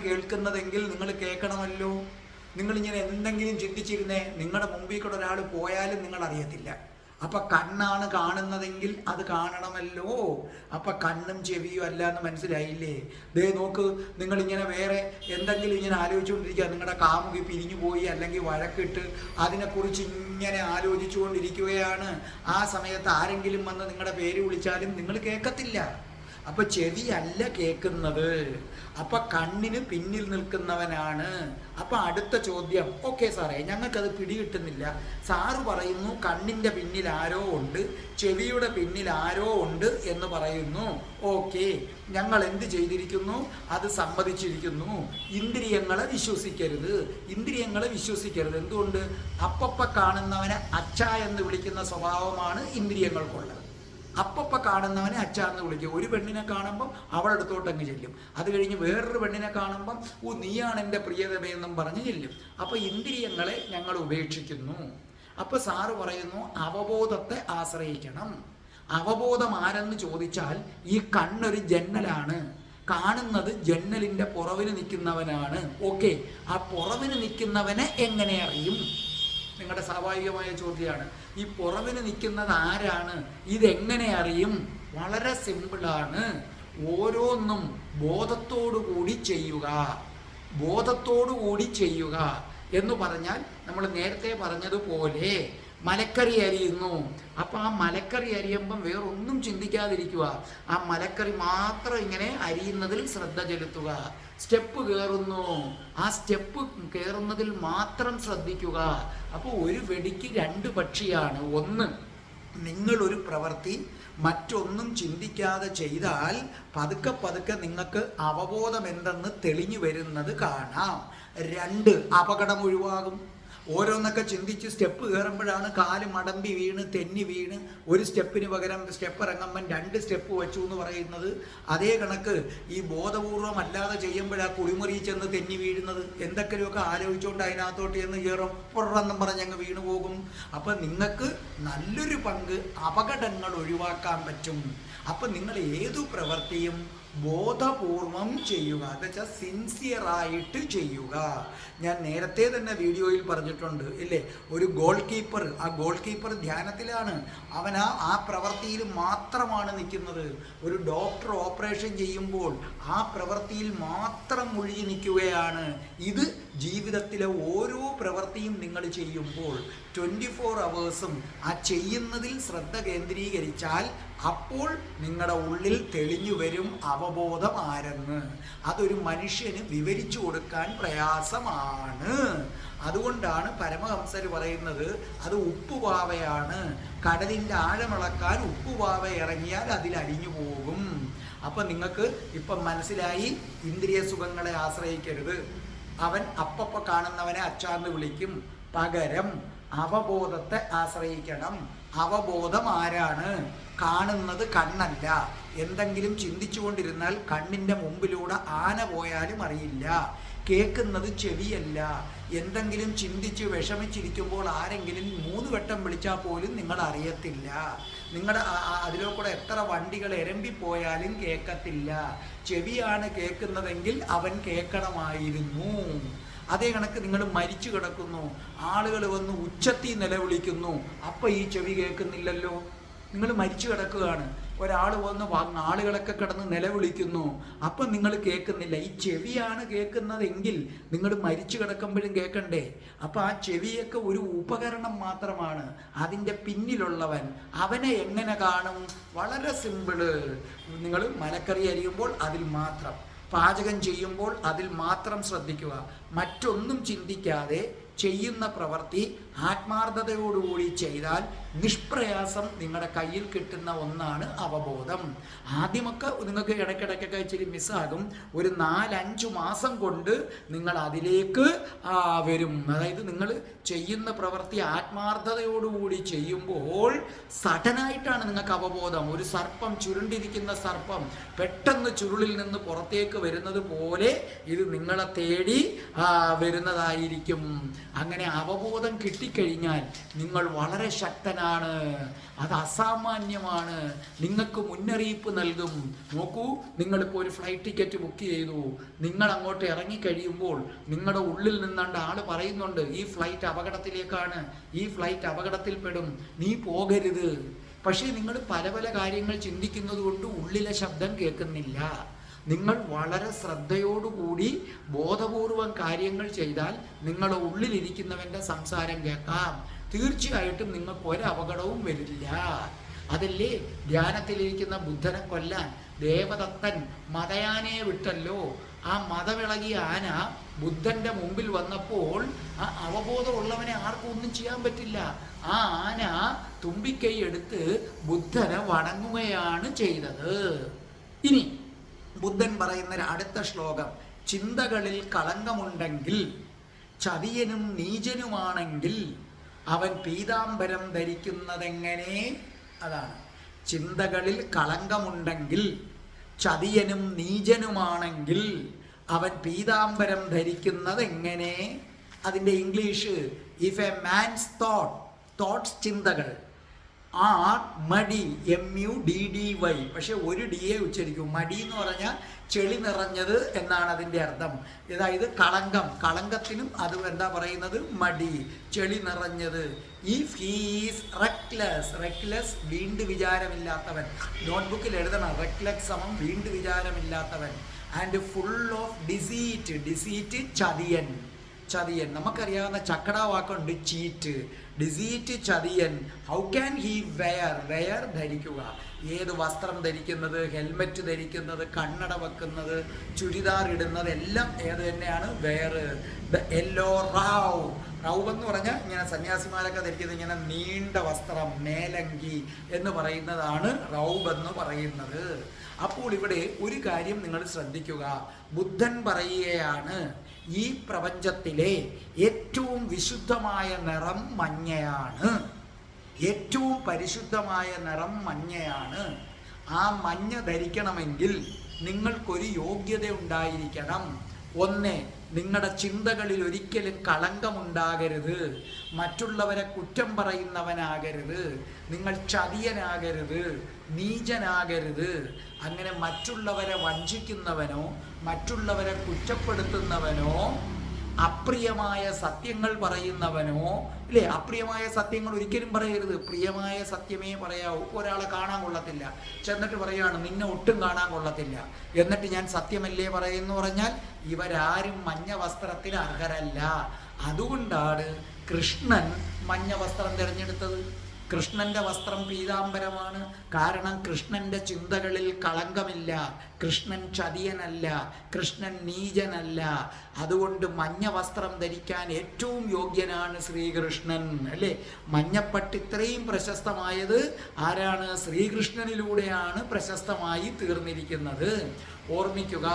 B: കേൾക്കുന്നതെങ്കിൽ നിങ്ങൾ കേൾക്കണമല്ലോ. നിങ്ങളിങ്ങനെ എന്തെങ്കിലും ചിന്തിച്ചിരുന്നേ, നിങ്ങളുടെ മുമ്പിൽ കൂടെ ഒരാൾ പോയാലും നിങ്ങൾ അറിയത്തില്ല. അപ്പം കണ്ണാണ് കാണുന്നതെങ്കിൽ അത് കാണണമല്ലോ. അപ്പം കണ്ണും ചെവിയും അല്ല എന്ന് മനസ്സിലായില്ലേ? ദേ നോക്ക്, നിങ്ങളിങ്ങനെ വേറെ എന്തെങ്കിലും ഇങ്ങനെ ആലോചിച്ചുകൊണ്ടിരിക്കുക. നിങ്ങളുടെ കാമുകി പിരിഞ്ഞു പോയി അല്ലെങ്കിൽ വഴക്കിട്ട് അതിനെക്കുറിച്ച് ഇങ്ങനെ ആലോചിച്ചു കൊണ്ടിരിക്കുകയാണ്. ആ സമയത്ത് ആരെങ്കിലും വന്ന് നിങ്ങളുടെ പേര് വിളിച്ചാലും നിങ്ങൾ കേൾക്കത്തില്ല. അപ്പൊ ചെവിയല്ല കേൾക്കുന്നത്. അപ്പൊ കണ്ണിന് പിന്നിൽ നിൽക്കുന്നവനാണ്. അപ്പൊ അടുത്ത ചോദ്യം, ഓക്കെ സാറേ ഞങ്ങൾക്കത് പിടികിട്ടുന്നില്ല. സാറ് പറയുന്നു കണ്ണിൻ്റെ പിന്നിൽ ആരോ ഉണ്ട്, ചെവിയുടെ പിന്നിൽ ആരോ ഉണ്ട് എന്ന് പറയുന്നു. ഓക്കെ, ഞങ്ങൾ എന്ത് ചെയ്തിരിക്കുന്നു? അത് സമ്മതിച്ചിരിക്കുന്നു. ഇന്ദ്രിയങ്ങളെ വിശ്വസിക്കരുത്. എന്തുകൊണ്ട്? അപ്പപ്പ കാണുന്നവനെ അച്ഛ എന്ന് വിളിക്കുന്ന സ്വഭാവമാണ് ഇന്ദ്രിയങ്ങൾക്കുള്ളത്. അപ്പപ്പ കാണുന്നവനെ അച്ഛാന്ന് വിളിക്കും. ഒരു പെണ്ണിനെ കാണുമ്പം അവളടുത്തോട്ട് അങ്ങ് ചെല്ലും. അത് കഴിഞ്ഞ് വേറൊരു പെണ്ണിനെ കാണുമ്പം നീയാണ് എൻ്റെ പ്രിയതമയെന്നും പറഞ്ഞ് ചെല്ലും. അപ്പോൾ ഇന്ദ്രിയങ്ങളെ ഞങ്ങൾ ഉപേക്ഷിക്കുന്നു. അപ്പോൾ സാറ് പറയുന്നു അവബോധത്തെ ആശ്രയിക്കണം. അവബോധം ആരെന്ന് ചോദിച്ചാൽ ഈ കണ്ണൊരു ജന്നലാണ്. കാണുന്നത് ജന്നലിൻ്റെ പുറവിന് നിൽക്കുന്നവനാണ്. ഓക്കെ, ആ പുറവിന് നിൽക്കുന്നവനെ എങ്ങനെ അറിയും?
C: നിങ്ങളുടെ സ്വാഭാവികമായ ചോദ്യമാണ്. ഈ പുറവിന് നിൽക്കുന്നത് ആരാണ്, ഇതെങ്ങനെ അറിയും? വളരെ സിമ്പിളാണ്. ഓരോന്നും ബോധത്തോടു കൂടി ചെയ്യുക. ബോധത്തോടു കൂടി ചെയ്യുക എന്ന് പറഞ്ഞാൽ നമ്മൾ നേരത്തെ പറഞ്ഞതുപോലെ മലക്കറി അരിയുന്നു. അപ്പം ആ മലക്കറി അരിയുമ്പം വേറൊന്നും ചിന്തിക്കാതിരിക്കുക. ആ മലക്കറി മാത്രം ഇങ്ങനെ അരിയുന്നതിൽ ശ്രദ്ധ ചെലുത്തുക. സ്റ്റെപ്പ് കയറുന്നു, ആ സ്റ്റെപ്പ് കയറുന്നതിൽ മാത്രം ശ്രദ്ധിക്കുക. അപ്പോൾ ഒരു വെടിക്ക് രണ്ട് പക്ഷിയാണ്. ഒന്ന്, നിങ്ങളൊരു പ്രവൃത്തി മറ്റൊന്നും ചിന്തിക്കാതെ ചെയ്താൽ പതുക്കെ പതുക്കെ നിങ്ങൾക്ക് അവബോധം എന്തെന്ന് തെളിഞ്ഞു വരുന്നത് കാണാം. രണ്ട്, അപകടം ഒഴിവാകും. ഓരോന്നൊക്കെ ചിന്തിച്ച് സ്റ്റെപ്പ് കയറുമ്പോഴാണ് കാല് മടമ്പി വീണ് തെന്നി വീണ് ഒരു സ്റ്റെപ്പിന് പകരം സ്റ്റെപ്പ് ഇറങ്ങുമ്പം രണ്ട് സ്റ്റെപ്പ് വെച്ചു എന്ന് പറയുന്നത്. അതേ കണക്ക് ഈ ബോധപൂർവം അല്ലാതെ ചെയ്യുമ്പോഴാണ് കുളിമുറി ചെന്ന് തെന്നി വീഴുന്നത്. എന്തൊക്കെയൊക്കെ ആലോചിച്ചുകൊണ്ട് അതിനകത്തോട്ട് ചെന്ന് കയറും, പുറമെന്നും പറഞ്ഞങ്ങ് വീണു പോകും. അപ്പം നിങ്ങൾക്ക് നല്ലൊരു പങ്ക് അപകടങ്ങൾ ഒഴിവാക്കാൻ പറ്റും. അപ്പം നിങ്ങൾ ഏതു പ്രവൃത്തിയും ബോധപൂർവം ചെയ്യുക, എന്ന് വെച്ചാൽ സിൻസിയറായിട്ട് ചെയ്യുക. ഞാൻ നേരത്തെ തന്നെ വീഡിയോയിൽ പറഞ്ഞിട്ടുണ്ട് ഇല്ലേ, ഒരു ഗോൾ കീപ്പർ, ആ ഗോൾ കീപ്പർ ധ്യാനത്തിലാണ്. അവൻ ആ പ്രവൃത്തിയിൽ മാത്രമാണ് നിൽക്കുന്നത്. ഒരു ഡോക്ടർ ഓപ്പറേഷൻ ചെയ്യുമ്പോൾ ആ പ്രവൃത്തിയിൽ മാത്രം മുഴുകി നിൽക്കുകയാണ്. ഇത് ജീവിതത്തിലെ ഓരോ പ്രവൃത്തിയും നിങ്ങൾ ചെയ്യുമ്പോൾ 24 hours ആ ചെയ്യുന്നതിൽ ശ്രദ്ധ കേന്ദ്രീകരിച്ചാൽ അപ്പോൾ നിങ്ങളുടെ ഉള്ളിൽ തെളിഞ്ഞു വരും അവബോധം ആരെന്ന്. അതൊരു മനുഷ്യന് വിവരിച്ചു കൊടുക്കാൻ പ്രയാസമാണ്. അതുകൊണ്ടാണ് പരമഹംസർ പറയുന്നത് അത് ഉപ്പുപാവയാണ്. കടലിൻ്റെ ആഴമളക്കാൻ ഉപ്പുപാവ ഇറങ്ങിയാൽ അതിൽ അലിഞ്ഞു പോകും. അപ്പം നിങ്ങൾക്ക് ഇപ്പം മനസ്സിലായി, ഇന്ദ്രിയ സുഖങ്ങളെ ആശ്രയിക്കരുത്. അവൻ അപ്പപ്പ കാണുന്നവനെ അച്ചാന്ന് വിളിക്കും. പകരം അവബോധത്തെ ആശ്രയിക്കണം. അവബോധം ആരാണ്? കാണുന്നത് കണ്ണല്ല. എന്തെങ്കിലും ചിന്തിച്ചു കൊണ്ടിരുന്നാൽ കണ്ണിൻ്റെ മുമ്പിലൂടെ ആന പോയാലും അറിയില്ല. കേൾക്കുന്നത് ചെവിയല്ല. എന്തെങ്കിലും ചിന്തിച്ച് വിഷമിച്ചിരിക്കുമ്പോൾ ആരെങ്കിലും 3 വട്ടം വിളിച്ചാൽ പോലും നിങ്ങൾ അറിയത്തില്ല. നിങ്ങളുടെ അതിലൂടെ എത്ര വണ്ടികൾ എരമ്പിപ്പോയാലും കേൾക്കത്തില്ല. ചെവിയാണ് കേൾക്കുന്നതെങ്കിൽ അവൻ കേൾക്കണമായിരുന്നു. അതേ കണക്ക് നിങ്ങൾ മരിച്ചു കിടക്കുന്നു, ആളുകൾ വന്ന് ഉച്ചത്തിൽ നിലവിളിക്കുന്നു, അപ്പം ഈ ചെവി കേൾക്കുന്നില്ലല്ലോ. നിങ്ങൾ മരിച്ചു കിടക്കുകയാണ്, ഒരാൾ വന്ന് ആളുകളൊക്കെ കിടന്ന് നിലവിളിക്കുന്നു, അപ്പം നിങ്ങൾ കേൾക്കുന്നില്ല. ഈ ചെവിയാണ് കേൾക്കുന്നതെങ്കിൽ നിങ്ങൾ മരിച്ചു കിടക്കുമ്പോഴും കേൾക്കണ്ടേ? അപ്പം ആ ചെവിയൊക്കെ ഒരു ഉപകരണം മാത്രമാണ്. അതിൻ്റെ പിന്നിലുള്ളവൻ അവനെ എങ്ങനെ കാണും? വളരെ സിമ്പിള്. നിങ്ങൾ മലക്കറി അരിയുമ്പോൾ അതിൽ മാത്രം, പാചകം ചെയ്യുമ്പോൾ അതിൽ മാത്രം ശ്രദ്ധിക്കുക. മറ്റൊന്നും ചിന്തിക്കാതെ ചെയ്യുന്ന പ്രവൃത്തി ആത്മാർത്ഥതയോടുകൂടി ചെയ്താൽ നിഷ്പ്രയാസം നിങ്ങളുടെ കയ്യിൽ കിട്ടുന്ന ഒന്നാണ് അവബോധം. ആദ്യമൊക്കെ നിങ്ങൾക്ക് ഇടയ്ക്കിടയ്ക്കൊക്കെ ഇച്ചിരി മിസ്സാകും. ഒരു 4-5 മാസം കൊണ്ട് നിങ്ങൾ അതിലേക്ക് വരും. അതായത് നിങ്ങൾ ചെയ്യുന്ന പ്രവൃത്തി ആത്മാർത്ഥതയോടുകൂടി ചെയ്യുമ്പോൾ സഡനായിട്ടാണ് നിങ്ങൾക്ക് അവബോധം. ഒരു സർപ്പം, ചുരുണ്ടിരിക്കുന്ന സർപ്പം പെട്ടെന്ന് ചുരുളിൽ നിന്ന് പുറത്തേക്ക് വരുന്നത് പോലെ ഇത് നിങ്ങളെ തേടി വരുന്നതായിരിക്കും. അങ്ങനെ അവബോധം കിട്ടിക്കഴിഞ്ഞാൽ നിങ്ങൾ വളരെ ശക്തനാണ്. അത് അസാമാന്യമാണ്. നിങ്ങൾക്ക് മുന്നറിയിപ്പ് നൽകും. നോക്കൂ, നിങ്ങളിപ്പോൾ ഒരു ഫ്ലൈറ്റ് ടിക്കറ്റ് ബുക്ക് ചെയ്തു, നിങ്ങൾ അങ്ങോട്ട് ഇറങ്ങിക്കഴിയുമ്പോൾ നിങ്ങളുടെ ഉള്ളിൽ നിന്നാണ്ട് ആൾ പറയുന്നുണ്ട്, ഈ ഫ്ലൈറ്റ് അപകടത്തിലേക്കാണ്, ഈ ഫ്ലൈറ്റ് അപകടത്തിൽപ്പെടും, നീ പോകരുത്. പക്ഷേ നിങ്ങൾ പല പല കാര്യങ്ങൾ ചിന്തിക്കുന്നത് കൊണ്ട് ഉള്ളിലെ ശബ്ദം കേൾക്കുന്നില്ല. നിങ്ങൾ വളരെ ശ്രദ്ധയോടുകൂടി ബോധപൂർവം കാര്യങ്ങൾ ചെയ്താൽ നിങ്ങളുടെ ഉള്ളിലിരിക്കുന്നവൻ്റെ സംസാരം കേൾക്കാം. തീർച്ചയായിട്ടും നിങ്ങൾക്ക് ഒരു അപകടവും വരില്ല. അതല്ലേ ധ്യാനത്തിലിരിക്കുന്ന ബുദ്ധനെ കൊല്ലാൻ ദേവദത്തൻ മതയാനയെ വിട്ടല്ലോ. ആ മതവിളകിയ ആന ബുദ്ധന്റെ മുമ്പിൽ വന്നപ്പോൾ ആ അവബോധമുള്ളവനെ ആർക്കും ഒന്നും ചെയ്യാൻ പറ്റില്ല. ആ ആന തുമ്പിക്കൈ എടുത്ത് ബുദ്ധനെ വണങ്ങുകയാണ് ചെയ്തത്. ഇനി ബുദ്ധൻ പറയുന്ന അടുത്ത ശ്ലോകം, ചിന്തകളിൽ കളങ്കമുണ്ടെങ്കിൽ ചതിയനും നീചനുമാണെങ്കിൽ അവൻ പീതാംബരം ധരിക്കുന്നതെങ്ങനെ? അതാണ്, ചിന്തകളിൽ കളങ്കമുണ്ടെങ്കിൽ ചതിയനും നീചനുമാണെങ്കിൽ അവൻ പീതാംബരം ധരിക്കുന്നത് എങ്ങനെ? അതിൻ്റെ English, if A man's thoughts ചിന്തകൾ ആർ മടി, MUDDY. പക്ഷെ ഒരു ഡിയെ ഉച്ചരിക്കും. മടി എന്ന് പറഞ്ഞാൽ ചെളി നിറഞ്ഞത് എന്നാണ് അതിൻ്റെ അർത്ഥം. അതായത് കളങ്കം, കളങ്കത്തിനും അത് എന്താ പറയുന്നത്, മടി, ചെളി നിറഞ്ഞത്. If he is reckless, reckless വീണ്ടു വിചാരമില്ലാത്തവൻ. നോട്ട്ബുക്കിൽ എഴുതണം, റെക്ലെസ് സമം വീണ്ടു വിചാരമില്ലാത്തവൻ. And full of deceit, deceit ചതിയൻ, ചതിയൻ. നമുക്കറിയാവുന്ന ചക്കട വാക്കുണ്ട് ചീറ്റ്. ഡിസീറ്റ് ചതിയൻ. How can he wear, wear ധരിക്കുക. ഏത് വസ്ത്രം ധരിക്കുന്നത്, ഹെൽമെറ്റ് ധരിക്കുന്നത്, കണ്ണട വെക്കുന്നത്, ചുരിദാർ ഇടുന്നത് എല്ലാം ഏത് തന്നെയാണ്, വെയർ. യെല്ലോ റൗ, റൗ എന്ന് പറഞ്ഞാൽ ഇങ്ങനെ സന്യാസിമാരൊക്കെ ധരിക്കുന്നത് ഇങ്ങനെ നീണ്ട വസ്ത്രം, മേലങ്കി എന്ന് പറയുന്നതാണ് റൗബ് എന്ന് പറയുന്നത്. അപ്പോൾ ഇവിടെ ഒരു കാര്യം നിങ്ങൾ ശ്രദ്ധിക്കുക. ബുദ്ധൻ പറയുകയാണ്, ഈ പ്രപഞ്ചത്തിലെ ഏറ്റവും വിശുദ്ധമായ നിറം മഞ്ഞയാണ്, ഏറ്റവും പരിശുദ്ധമായ നിറം മഞ്ഞയാണ്. ആ മഞ്ഞ ധരിക്കണമെങ്കിൽ നിങ്ങൾക്കൊരു യോഗ്യത ഉണ്ടായിരിക്കണം. ഒന്ന്, നിങ്ങളുടെ ചിന്തകളിൽ ഒരിക്കലും കളങ്കമുണ്ടാകരുത്, മറ്റുള്ളവരെ കുറ്റം പറയുന്നവനാകരുത്, നിങ്ങൾ ചതിയനാകരുത്, നീചനാകരുത്. അങ്ങനെ മറ്റുള്ളവരെ വഞ്ചിക്കുന്നവനോ മറ്റുള്ളവരെ കുറ്റപ്പെടുത്തുന്നവനോ അപ്രിയമായ സത്യങ്ങൾ പറയുന്നവനോ, ഇല്ലേ, അപ്രിയമായ സത്യങ്ങൾ ഒരിക്കലും പറയരുത്. പ്രിയമായ സത്യമേ പറയാവൂ. ഒരാളെ കാണാൻ കൊള്ളത്തില്ല, ചെന്നിട്ട് പറയുകയാണ് നിന്നെ ഒട്ടും കാണാൻ കൊള്ളത്തില്ല, എന്നിട്ട് ഞാൻ സത്യമല്ലേ പറയുന്നു പറഞ്ഞാൽ ഇവരാരും മഞ്ഞ വസ്ത്രത്തിന് അർഹരല്ല. അതുകൊണ്ടാണ് കൃഷ്ണൻ മഞ്ഞ വസ്ത്രം തിരഞ്ഞെടുത്തത്. കൃഷ്ണന്റെ വസ്ത്രം പീതാംബരമാണ്. കാരണം കൃഷ്ണന്റെ ചിന്തകളിൽ കളങ്കമില്ല, കൃഷ്ണൻ ചതിയനല്ല, കൃഷ്ണൻ നീചനല്ല. അതുകൊണ്ട് മഞ്ഞ വസ്ത്രം ധരിക്കാൻ ഏറ്റവും യോഗ്യനാണ് ശ്രീകൃഷ്ണൻ, അല്ലേ? മഞ്ഞപ്പട്ട് ഇത്രയും പ്രശസ്തമായത് ആരാണ്? ശ്രീകൃഷ്ണനിലൂടെയാണ് പ്രശസ്തമായി തീർന്നിരിക്കുന്നത്. ഓർമ്മിക്കുക.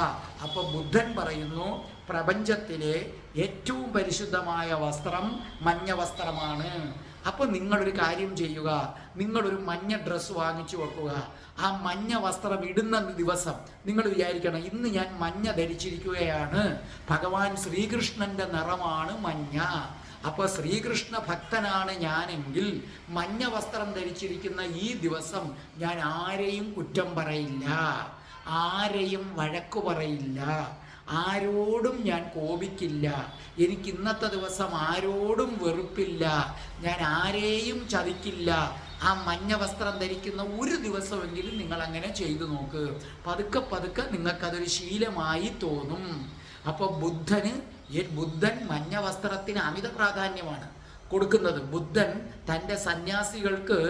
C: അപ്പൊ ബുദ്ധൻ പറയുന്നു, പ്രപഞ്ചത്തിലെ ഏറ്റവും പരിശുദ്ധമായ വസ്ത്രം മഞ്ഞ വസ്ത്രമാണ്. അപ്പോൾ നിങ്ങളൊരു കാര്യം ചെയ്യുക, നിങ്ങളൊരു മഞ്ഞ ഡ്രസ്സ് വാങ്ങിച്ചു വെക്കുക. ആ മഞ്ഞ വസ്ത്രം ഇടുന്ന ദിവസം നിങ്ങൾ വിചാരിക്കണം, ഇന്ന് ഞാൻ മഞ്ഞ ധരിച്ചിരിക്കുകയാണ്, ഭഗവാൻ ശ്രീകൃഷ്ണന്റെ നിറമാണ് മഞ്ഞ. അപ്പോൾ ശ്രീകൃഷ്ണ ഭക്തനാണ് ഞാനെങ്കിൽ മഞ്ഞ വസ്ത്രം ധരിച്ചിരിക്കുന്ന ഈ ദിവസം ഞാൻ ആരെയും കുറ്റം പറയില്ല, ആരെയും വഴക്കു പറയില്ല, ആരോടും ഞാൻ കോപിക്കില്ല, എനിക്ക് ഇന്നത്തെ ദിവസം ആരോടും വെറുപ്പില്ല, ഞാൻ ആരെയും ചതിക്കില്ല. ആ മഞ്ഞ വസ്ത്രം ധരിക്കുന്ന ഒരു ദിവസമെങ്കിലും നിങ്ങൾ അങ്ങനെ ചെയ്തു നോക്ക്. പതുക്കെ പതുക്കെ നിങ്ങൾക്കതൊരു ശീലമായി തോന്നും. അപ്പോൾ ബുദ്ധൻ മഞ്ഞ വസ്ത്രത്തിന് അമിത പ്രാധാന്യമാണ് കൊടുക്കുന്നത്. ബുദ്ധൻ തൻ്റെ സന്യാസികൾക്ക്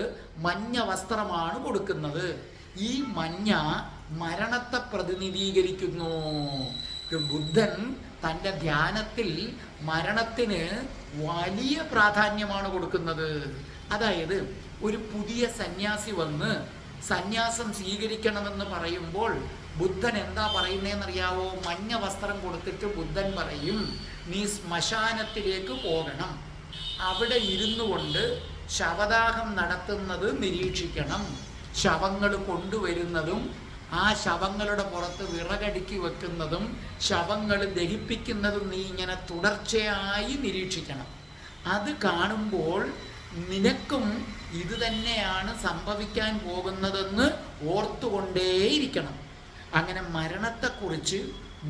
C: മഞ്ഞ വസ്ത്രമാണ് കൊടുക്കുന്നത്. ഈ മഞ്ഞ മരണത്തെ പ്രതിനിധീകരിക്കുന്നു. ബുദ്ധൻ തൻ്റെ ധ്യാനത്തിൽ മരണത്തിന് വലിയ പ്രാധാന്യമാണ് കൊടുക്കുന്നത്. അതായത് ഒരു പുതിയ സന്യാസി വന്ന് സന്യാസം സ്വീകരിക്കണമെന്ന് പറയുമ്പോൾ ബുദ്ധൻ എന്താ പറയുന്നതെന്നറിയാവോ? മഞ്ഞ വസ്ത്രം കൊടുത്തിട്ട് ബുദ്ധൻ പറയും, നീ ശ്മശാനത്തിലേക്ക് പോകണം, അവിടെ ഇരുന്നു കൊണ്ട് ശവദാഹം നടത്തുന്നത് നിരീക്ഷിക്കണം, ശവങ്ങൾ കൊണ്ടുവരുന്നതും ആ ശവങ്ങളുടെ പുറത്ത് വിറകടുക്കി വെക്കുന്നതും ശവങ്ങൾ ദഹിപ്പിക്കുന്നതും നീ ഇങ്ങനെ തുടർച്ചയായി നിരീക്ഷിക്കണം. അത് കാണുമ്പോൾ നിനക്കും ഇത് തന്നെയാണ് സംഭവിക്കാൻ പോകുന്നതെന്ന് ഓർത്തുകൊണ്ടേയിരിക്കണം. അങ്ങനെ മരണത്തെക്കുറിച്ച്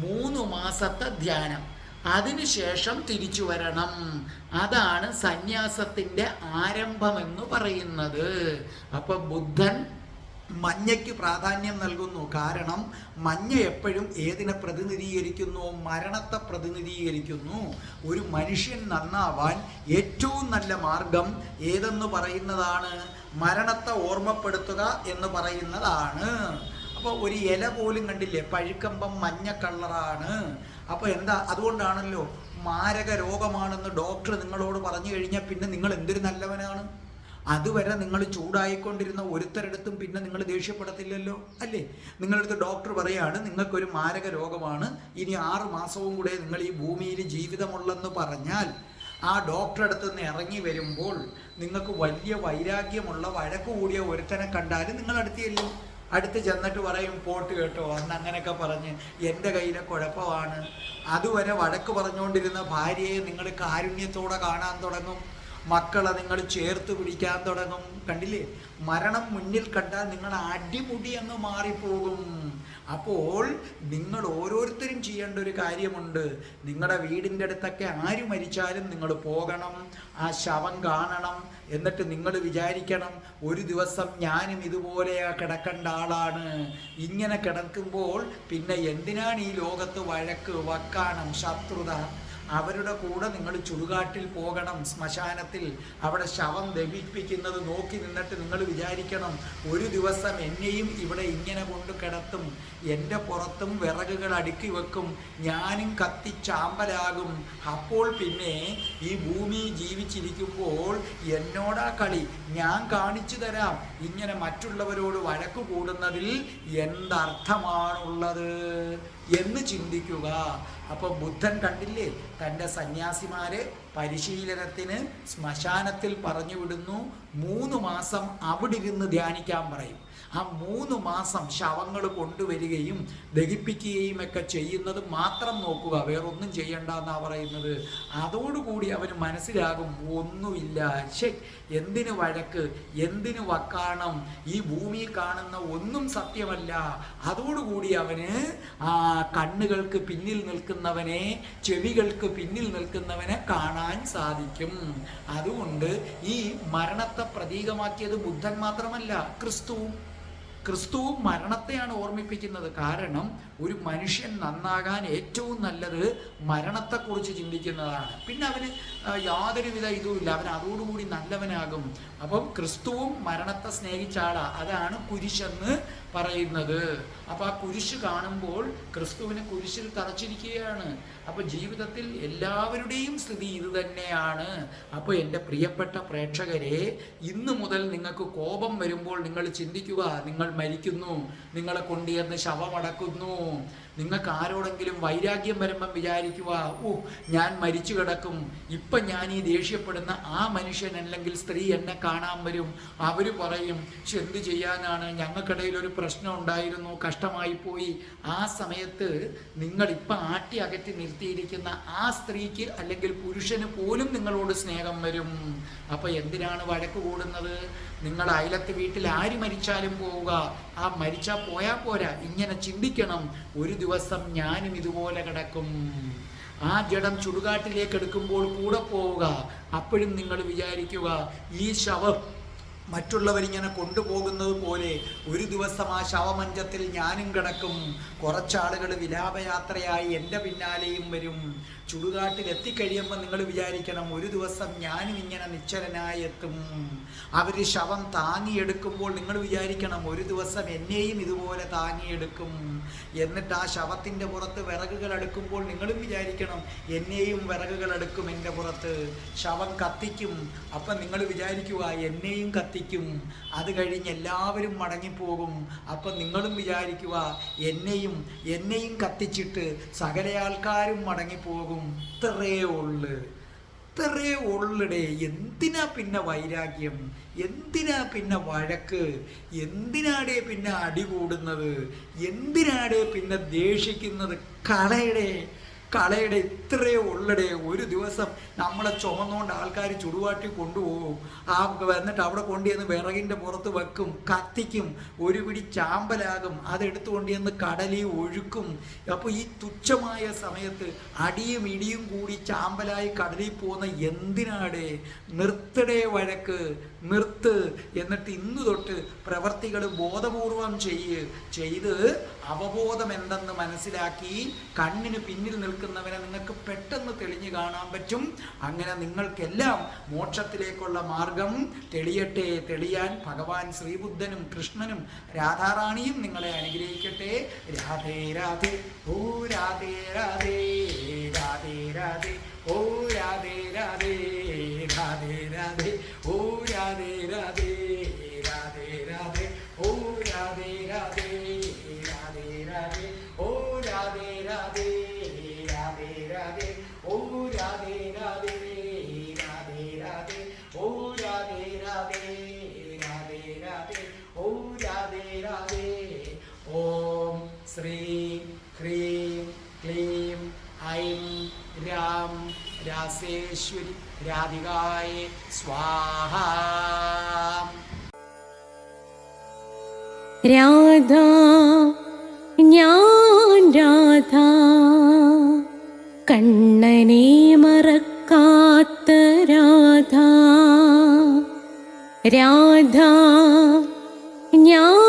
C: 3 മാസത്തെ ധ്യാനം, അതിനുശേഷം തിരിച്ചു വരണം. അതാണ് സന്യാസത്തിൻ്റെ ആരംഭമെന്ന് പറയുന്നത്. അപ്പൊ ബുദ്ധൻ മഞ്ഞയ്ക്ക് പ്രാധാന്യം നൽകുന്നു. കാരണം മഞ്ഞ എപ്പോഴും ഏതിനെ പ്രതിനിധീകരിക്കുന്നു? മരണത്തെ പ്രതിനിധീകരിക്കുന്നു. ഒരു മനുഷ്യൻ നന്നാവാൻ ഏറ്റവും നല്ല മാർഗം ഏതെന്ന് പറയുന്നതാണ്? മരണത്തെ ഓർമ്മപ്പെടുത്തുക എന്ന് പറയുന്നതാണ്. അപ്പോൾ ഒരു ഇല പോലും കണ്ടില്ലേ, പഴുക്കമ്പം മഞ്ഞ കളറാണ്. അപ്പോൾ എന്താ? അതുകൊണ്ടാണല്ലോ മാരക രോഗമാണെന്ന് ഡോക്ടർ നിങ്ങളോട് പറഞ്ഞു കഴിഞ്ഞാൽ പിന്നെ നിങ്ങൾ എന്തൊരു നല്ലവനാണ്. അതുവരെ നിങ്ങൾ ചൂടായിക്കൊണ്ടിരുന്ന ഒരുത്തരടുത്തും പിന്നെ നിങ്ങൾ ദേഷ്യപ്പെടത്തില്ലല്ലോ, അല്ലേ? നിങ്ങളടുത്ത് ഡോക്ടർ പറയാണ് നിങ്ങൾക്കൊരു മാരക രോഗമാണ്, ഇനി 6 മാസവും കൂടെ നിങ്ങൾ ഈ ഭൂമിയിൽ ജീവിതമുള്ളെന്ന് പറഞ്ഞാൽ ആ ഡോക്ടറെ അടുത്ത് നിന്ന് ഇറങ്ങി വരുമ്പോൾ നിങ്ങൾക്ക് വലിയ വൈരാഗ്യമുള്ള വഴക്ക് കൂടിയ ഒരുത്തനെ കണ്ടാൽ നിങ്ങൾ അടുത്ത് ചെന്നിട്ട് പറയും, പോട്ട് കേട്ടോ അന്ന് അങ്ങനെയൊക്കെ പറഞ്ഞ് എൻ്റെ കയ്യിലെ കുഴപ്പമാണ്. അതുവരെ വഴക്ക് പറഞ്ഞുകൊണ്ടിരുന്ന ഭാര്യയെ നിങ്ങൾ കാരുണ്യത്തോടെ കാണാൻ തുടങ്ങും. മക്കളെ നിങ്ങൾ ചേർത്ത് പിടിക്കാൻ തുടങ്ങും. കണ്ടില്ലേ, മരണം മുന്നിൽ കണ്ടാൽ നിങ്ങൾ അടിമുടി അങ്ങ് മാറിപ്പോകും. അപ്പോൾ നിങ്ങൾ ഓരോരുത്തരും ചെയ്യേണ്ട ഒരു കാര്യമുണ്ട്. നിങ്ങളുടെ വീടിൻ്റെ അടുത്തൊക്കെ ആര് മരിച്ചാലും നിങ്ങൾ പോകണം, ആ ശവം കാണണം. എന്നിട്ട് നിങ്ങൾ വിചാരിക്കണം, ഒരു ദിവസം ഞാനും ഇതുപോലെ കിടക്കേണ്ട ആളാണ്. ഇങ്ങനെ കിടക്കുമ്പോൾ പിന്നെ എന്തിനാണ് ഈ ലോകത്ത് വഴക്ക്, വക്കാണം, ശത്രുത? അവരുടെ കൂടെ നിങ്ങൾ ചുടുകാട്ടിൽ പോകണം, ശ്മശാനത്തിൽ. അവിടെ ശവം ദഹിപ്പിക്കുന്നത് നോക്കി നിന്നിട്ട് നിങ്ങൾ വിചാരിക്കണം, ഒരു ദിവസം എന്നെയും ഇവിടെ ഇങ്ങനെ കൊണ്ട് കിടത്തും, എൻ്റെ പുറത്തും വിറകുകൾ അടുക്കി വെക്കും, ഞാനും കത്തിച്ചാമ്പലാകും. അപ്പോൾ പിന്നെ ഈ ഭൂമി ജീവിച്ചിരിക്കുമ്പോൾ എന്നോടാ കളി, ഞാൻ കാണിച്ചു തരാം. ഇങ്ങനെ മറ്റുള്ളവരോട് വഴക്ക് കൂടുന്നതിൽ എന്തർത്ഥമാണുള്ളത് എന്ന് ചിന്തിക്കുക. അപ്പോൾ ബുദ്ധൻ കണ്ടില്ലേ, തൻ്റെ സന്യാസിമാരെ പരിശീലനത്തിന് ശ്മശാനത്തിൽ പറഞ്ഞു വിടുന്നു. 3 മാസം അവിടെ ഇരുന്ന് ധ്യാനിക്കാൻ പറയും. ആ 3 മാസം ശവങ്ങൾ കൊണ്ടുവരികയും ദഹിപ്പിക്കുകയും ഒക്കെ ചെയ്യുന്നത് മാത്രം നോക്കുക, വേറൊന്നും ചെയ്യണ്ടെന്നാ പറയുന്നത്. അതോടുകൂടി അവന് മനസ്സിലാകും, ഒന്നുമില്ല, എന്തിന് വഴക്ക്, എന്തിന് വക്കാണം, ഈ ഭൂമി കാണുന്ന ഒന്നും സത്യമല്ല. അതോടുകൂടി അവന് ആ കണ്ണുകൾക്ക് പിന്നിൽ നിൽക്കുന്നവനെ, ചെവികൾക്ക് പിന്നിൽ നിൽക്കുന്നവനെ കാണാൻ സാധിക്കും. അതുകൊണ്ട് ഈ മരണത്തെ പ്രതീകമാക്കിയത് ബുദ്ധൻ മാത്രമല്ല, ക്രിസ്തുവും മരണത്തെയാണ് ഓർമ്മിപ്പിക്കുന്നത്. കാരണം ഒരു മനുഷ്യൻ നന്നാകാൻ ഏറ്റവും നല്ലത് മരണത്തെക്കുറിച്ച് ചിന്തിക്കുന്നതാണ്. പിന്നെ അവന് യാതൊരുവിധ ഇതുമില്ല, അവൻ അതോടുകൂടി നല്ലവനാകും. അപ്പം ക്രിസ്തുവും മരണത്തെ സ്നേഹിച്ച ആളാ, അതാണ് കുരിശെന്ന് പറയുന്നത്. അപ്പം ആ കുരിശ് കാണുമ്പോൾ ക്രിസ്തുവിനെ കുരിശിൽ തറച്ചിരിക്കുകയാണ്. അപ്പം ജീവിതത്തിൽ എല്ലാവരുടെയും സ്ഥിതി ഇത് തന്നെയാണ്. അപ്പോൾ എൻ്റെ പ്രിയപ്പെട്ട പ്രേക്ഷകരെ, ഇന്നു മുതൽ നിങ്ങൾക്ക് കോപം വരുമ്പോൾ നിങ്ങൾ ചിന്തിക്കുക, നിങ്ങൾ മരിക്കുന്നു, നിങ്ങളെ കൊണ്ടുവന്ന് ശവമടക്കുന്നു. നിങ്ങൾക്ക് ആരോടെങ്കിലും വൈരാഗ്യം വരുമ്പം വിചാരിക്കുക, ഞാൻ മരിച്ചു കിടക്കും, ഇപ്പം ഞാൻ ഈ ദേഷ്യപ്പെടുന്ന ആ മനുഷ്യൻ അല്ലെങ്കിൽ സ്ത്രീ എന്നെ കാണാൻ വരും, അവർ പറയും എന്ത് ചെയ്യാനാണ്, ഞങ്ങൾക്കിടയിൽ ഒരു പ്രശ്നം ഉണ്ടായിരുന്നു, കഷ്ടമായി പോയി. ആ സമയത്ത് നിങ്ങളിപ്പം ആട്ടി അകറ്റി നിർത്തിയിരിക്കുന്ന ആ സ്ത്രീക്ക് അല്ലെങ്കിൽ പുരുഷന് പോലും നിങ്ങളോട് സ്നേഹം വരും. അപ്പം എന്തിനാണ് വഴക്ക് കൂടുന്നത്? നിങ്ങൾ അയലത്ത് വീട്ടിൽ ആര് മരിച്ചാലും പോവുക, ആ മരിച്ചാൽ പോയാൽ പോരാ, ഇങ്ങനെ ചിന്തിക്കണം, ഒരു ദിവസം ഞാനും ഇതുപോലെ കിടക്കും. ആ ജഡം ചുടുകാട്ടിലേക്ക് എടുക്കുമ്പോൾ കൂടെ പോവുക. അപ്പോഴും നിങ്ങൾ വിചാരിക്കുക, ഈ ശവം മറ്റുള്ളവരിങ്ങനെ കൊണ്ടുപോകുന്നത് പോലെ ഒരു ദിവസം ആ ശവമഞ്ചത്തിൽ ഞാനും കിടക്കും. കുറച്ചാളുകൾ വിലാപയാത്രയായി എൻ്റെ പിന്നാലെയും വരും. ചുടുകാട്ടിൽ എത്തിക്കഴിയുമ്പോൾ നിങ്ങൾ വിചാരിക്കണം, ഒരു ദിവസം ഞാനും ഇങ്ങനെ നിശ്ചലനായി എത്തും. അവർ ശവം താങ്ങിയെടുക്കുമ്പോൾ നിങ്ങൾ വിചാരിക്കണം, ഒരു ദിവസം എന്നെയും ഇതുപോലെ താങ്ങിയെടുക്കും. എന്നിട്ട് ആ ശവത്തിൻ്റെ പുറത്ത് വിറകുകൾ അടുക്കുമ്പോൾ നിങ്ങളും വിചാരിക്കണം, എന്നെയും വിറകുകൾ അടുക്കും എൻ്റെ പുറത്ത്. ശവം കത്തിക്കും, അപ്പം നിങ്ങൾ വിചാരിക്കുക, എന്നെയും കത്തിക്കും. അത് കഴിഞ്ഞ് എല്ലാവരും മടങ്ങിപ്പോകും. അപ്പം നിങ്ങളും വിചാരിക്കുക, എന്നെയും കത്തിച്ചിട്ട് സകല ആൾക്കാരും മടങ്ങിപ്പോകും. ഇത്രയേ ഉള്ളടേ. എന്തിനാ പിന്നെ വൈരാഗ്യം? എന്തിനാ പിന്നെ വഴക്ക്? എന്തിനാടേ പിന്നെ അടി കൂടുന്നത്? എന്തിനാടേ പിന്നെ ദേഷിക്കുന്നത്? കളയുടെ ഇത്രയേ ഉള്ളടേ. ഒരു ദിവസം നമ്മളെ ചുമന്നുകൊണ്ട് ആൾക്കാർ ചുടുവാട്ടി കൊണ്ടുപോകും. എന്നിട്ട് അവിടെ കൊണ്ടുവന്ന് വിറകിൻ്റെ പുറത്ത് വെക്കും, കത്തിക്കും, ഒരു പിടി ചാമ്പലാകും, അതെടുത്ത് കൊണ്ടുവന്ന് കടലിൽ ഒഴുക്കും. അപ്പോൾ ഈ തുച്ഛമായ സമയത്ത് അടിയും ഇടിയും കൂടി ചാമ്പലായി കടലിൽ പോകുന്ന എന്തിനാടേ? നിർത്തടേ വഴക്ക്, നിർത്ത്. എന്നിട്ട് ഇന്ന് തൊട്ട് പ്രവർത്തികൾ ബോധപൂർവം ചെയ്ത് അവബോധം എന്തെന്ന് മനസ്സിലാക്കി കണ്ണിന് പിന്നിൽ നിൽക്കുന്നവനെ നിങ്ങൾക്ക് പെട്ടെന്ന് തെളിഞ്ഞു കാണാൻ പറ്റും. അങ്ങനെ നിങ്ങൾക്കെല്ലാം മോക്ഷത്തിലേക്കുള്ള മാർഗം തെളിയാൻ ഭഗവാൻ ശ്രീബുദ്ധനും കൃഷ്ണനും രാധാറാണിയും നിങ്ങളെ അനുഗ്രഹിക്കട്ടെ. രാധേ രാധേ, ഓ രാധേ രാധേ, രാധേ രാധേ, ഓ രാധേ രാധേ, രാധേ രാധേ, ഓ രാധേ രാധേ, രാധേ രാധേ, ഓ രാധേ രാധേ, രാധേ രാധേ, ഓ രാധേ രാധേ, രാധേ രാധേ, ഓ രാധേ രാധേ, രാധേ രാധേ, ഓ രാധേ രാധേ, രാധേ രാധേ, ഓ രാധേ രാധേ. ഓം ശ്രീം ഹ്രീം ക്ലീം ഐം രാം രാസേശ്വരി രാധികായേ സ്വാഹ.
A: രാധ ഞാൻ രാധ, കണ്ണനെ മറക്കാത്ത രാധ. രാധ ഞാൻ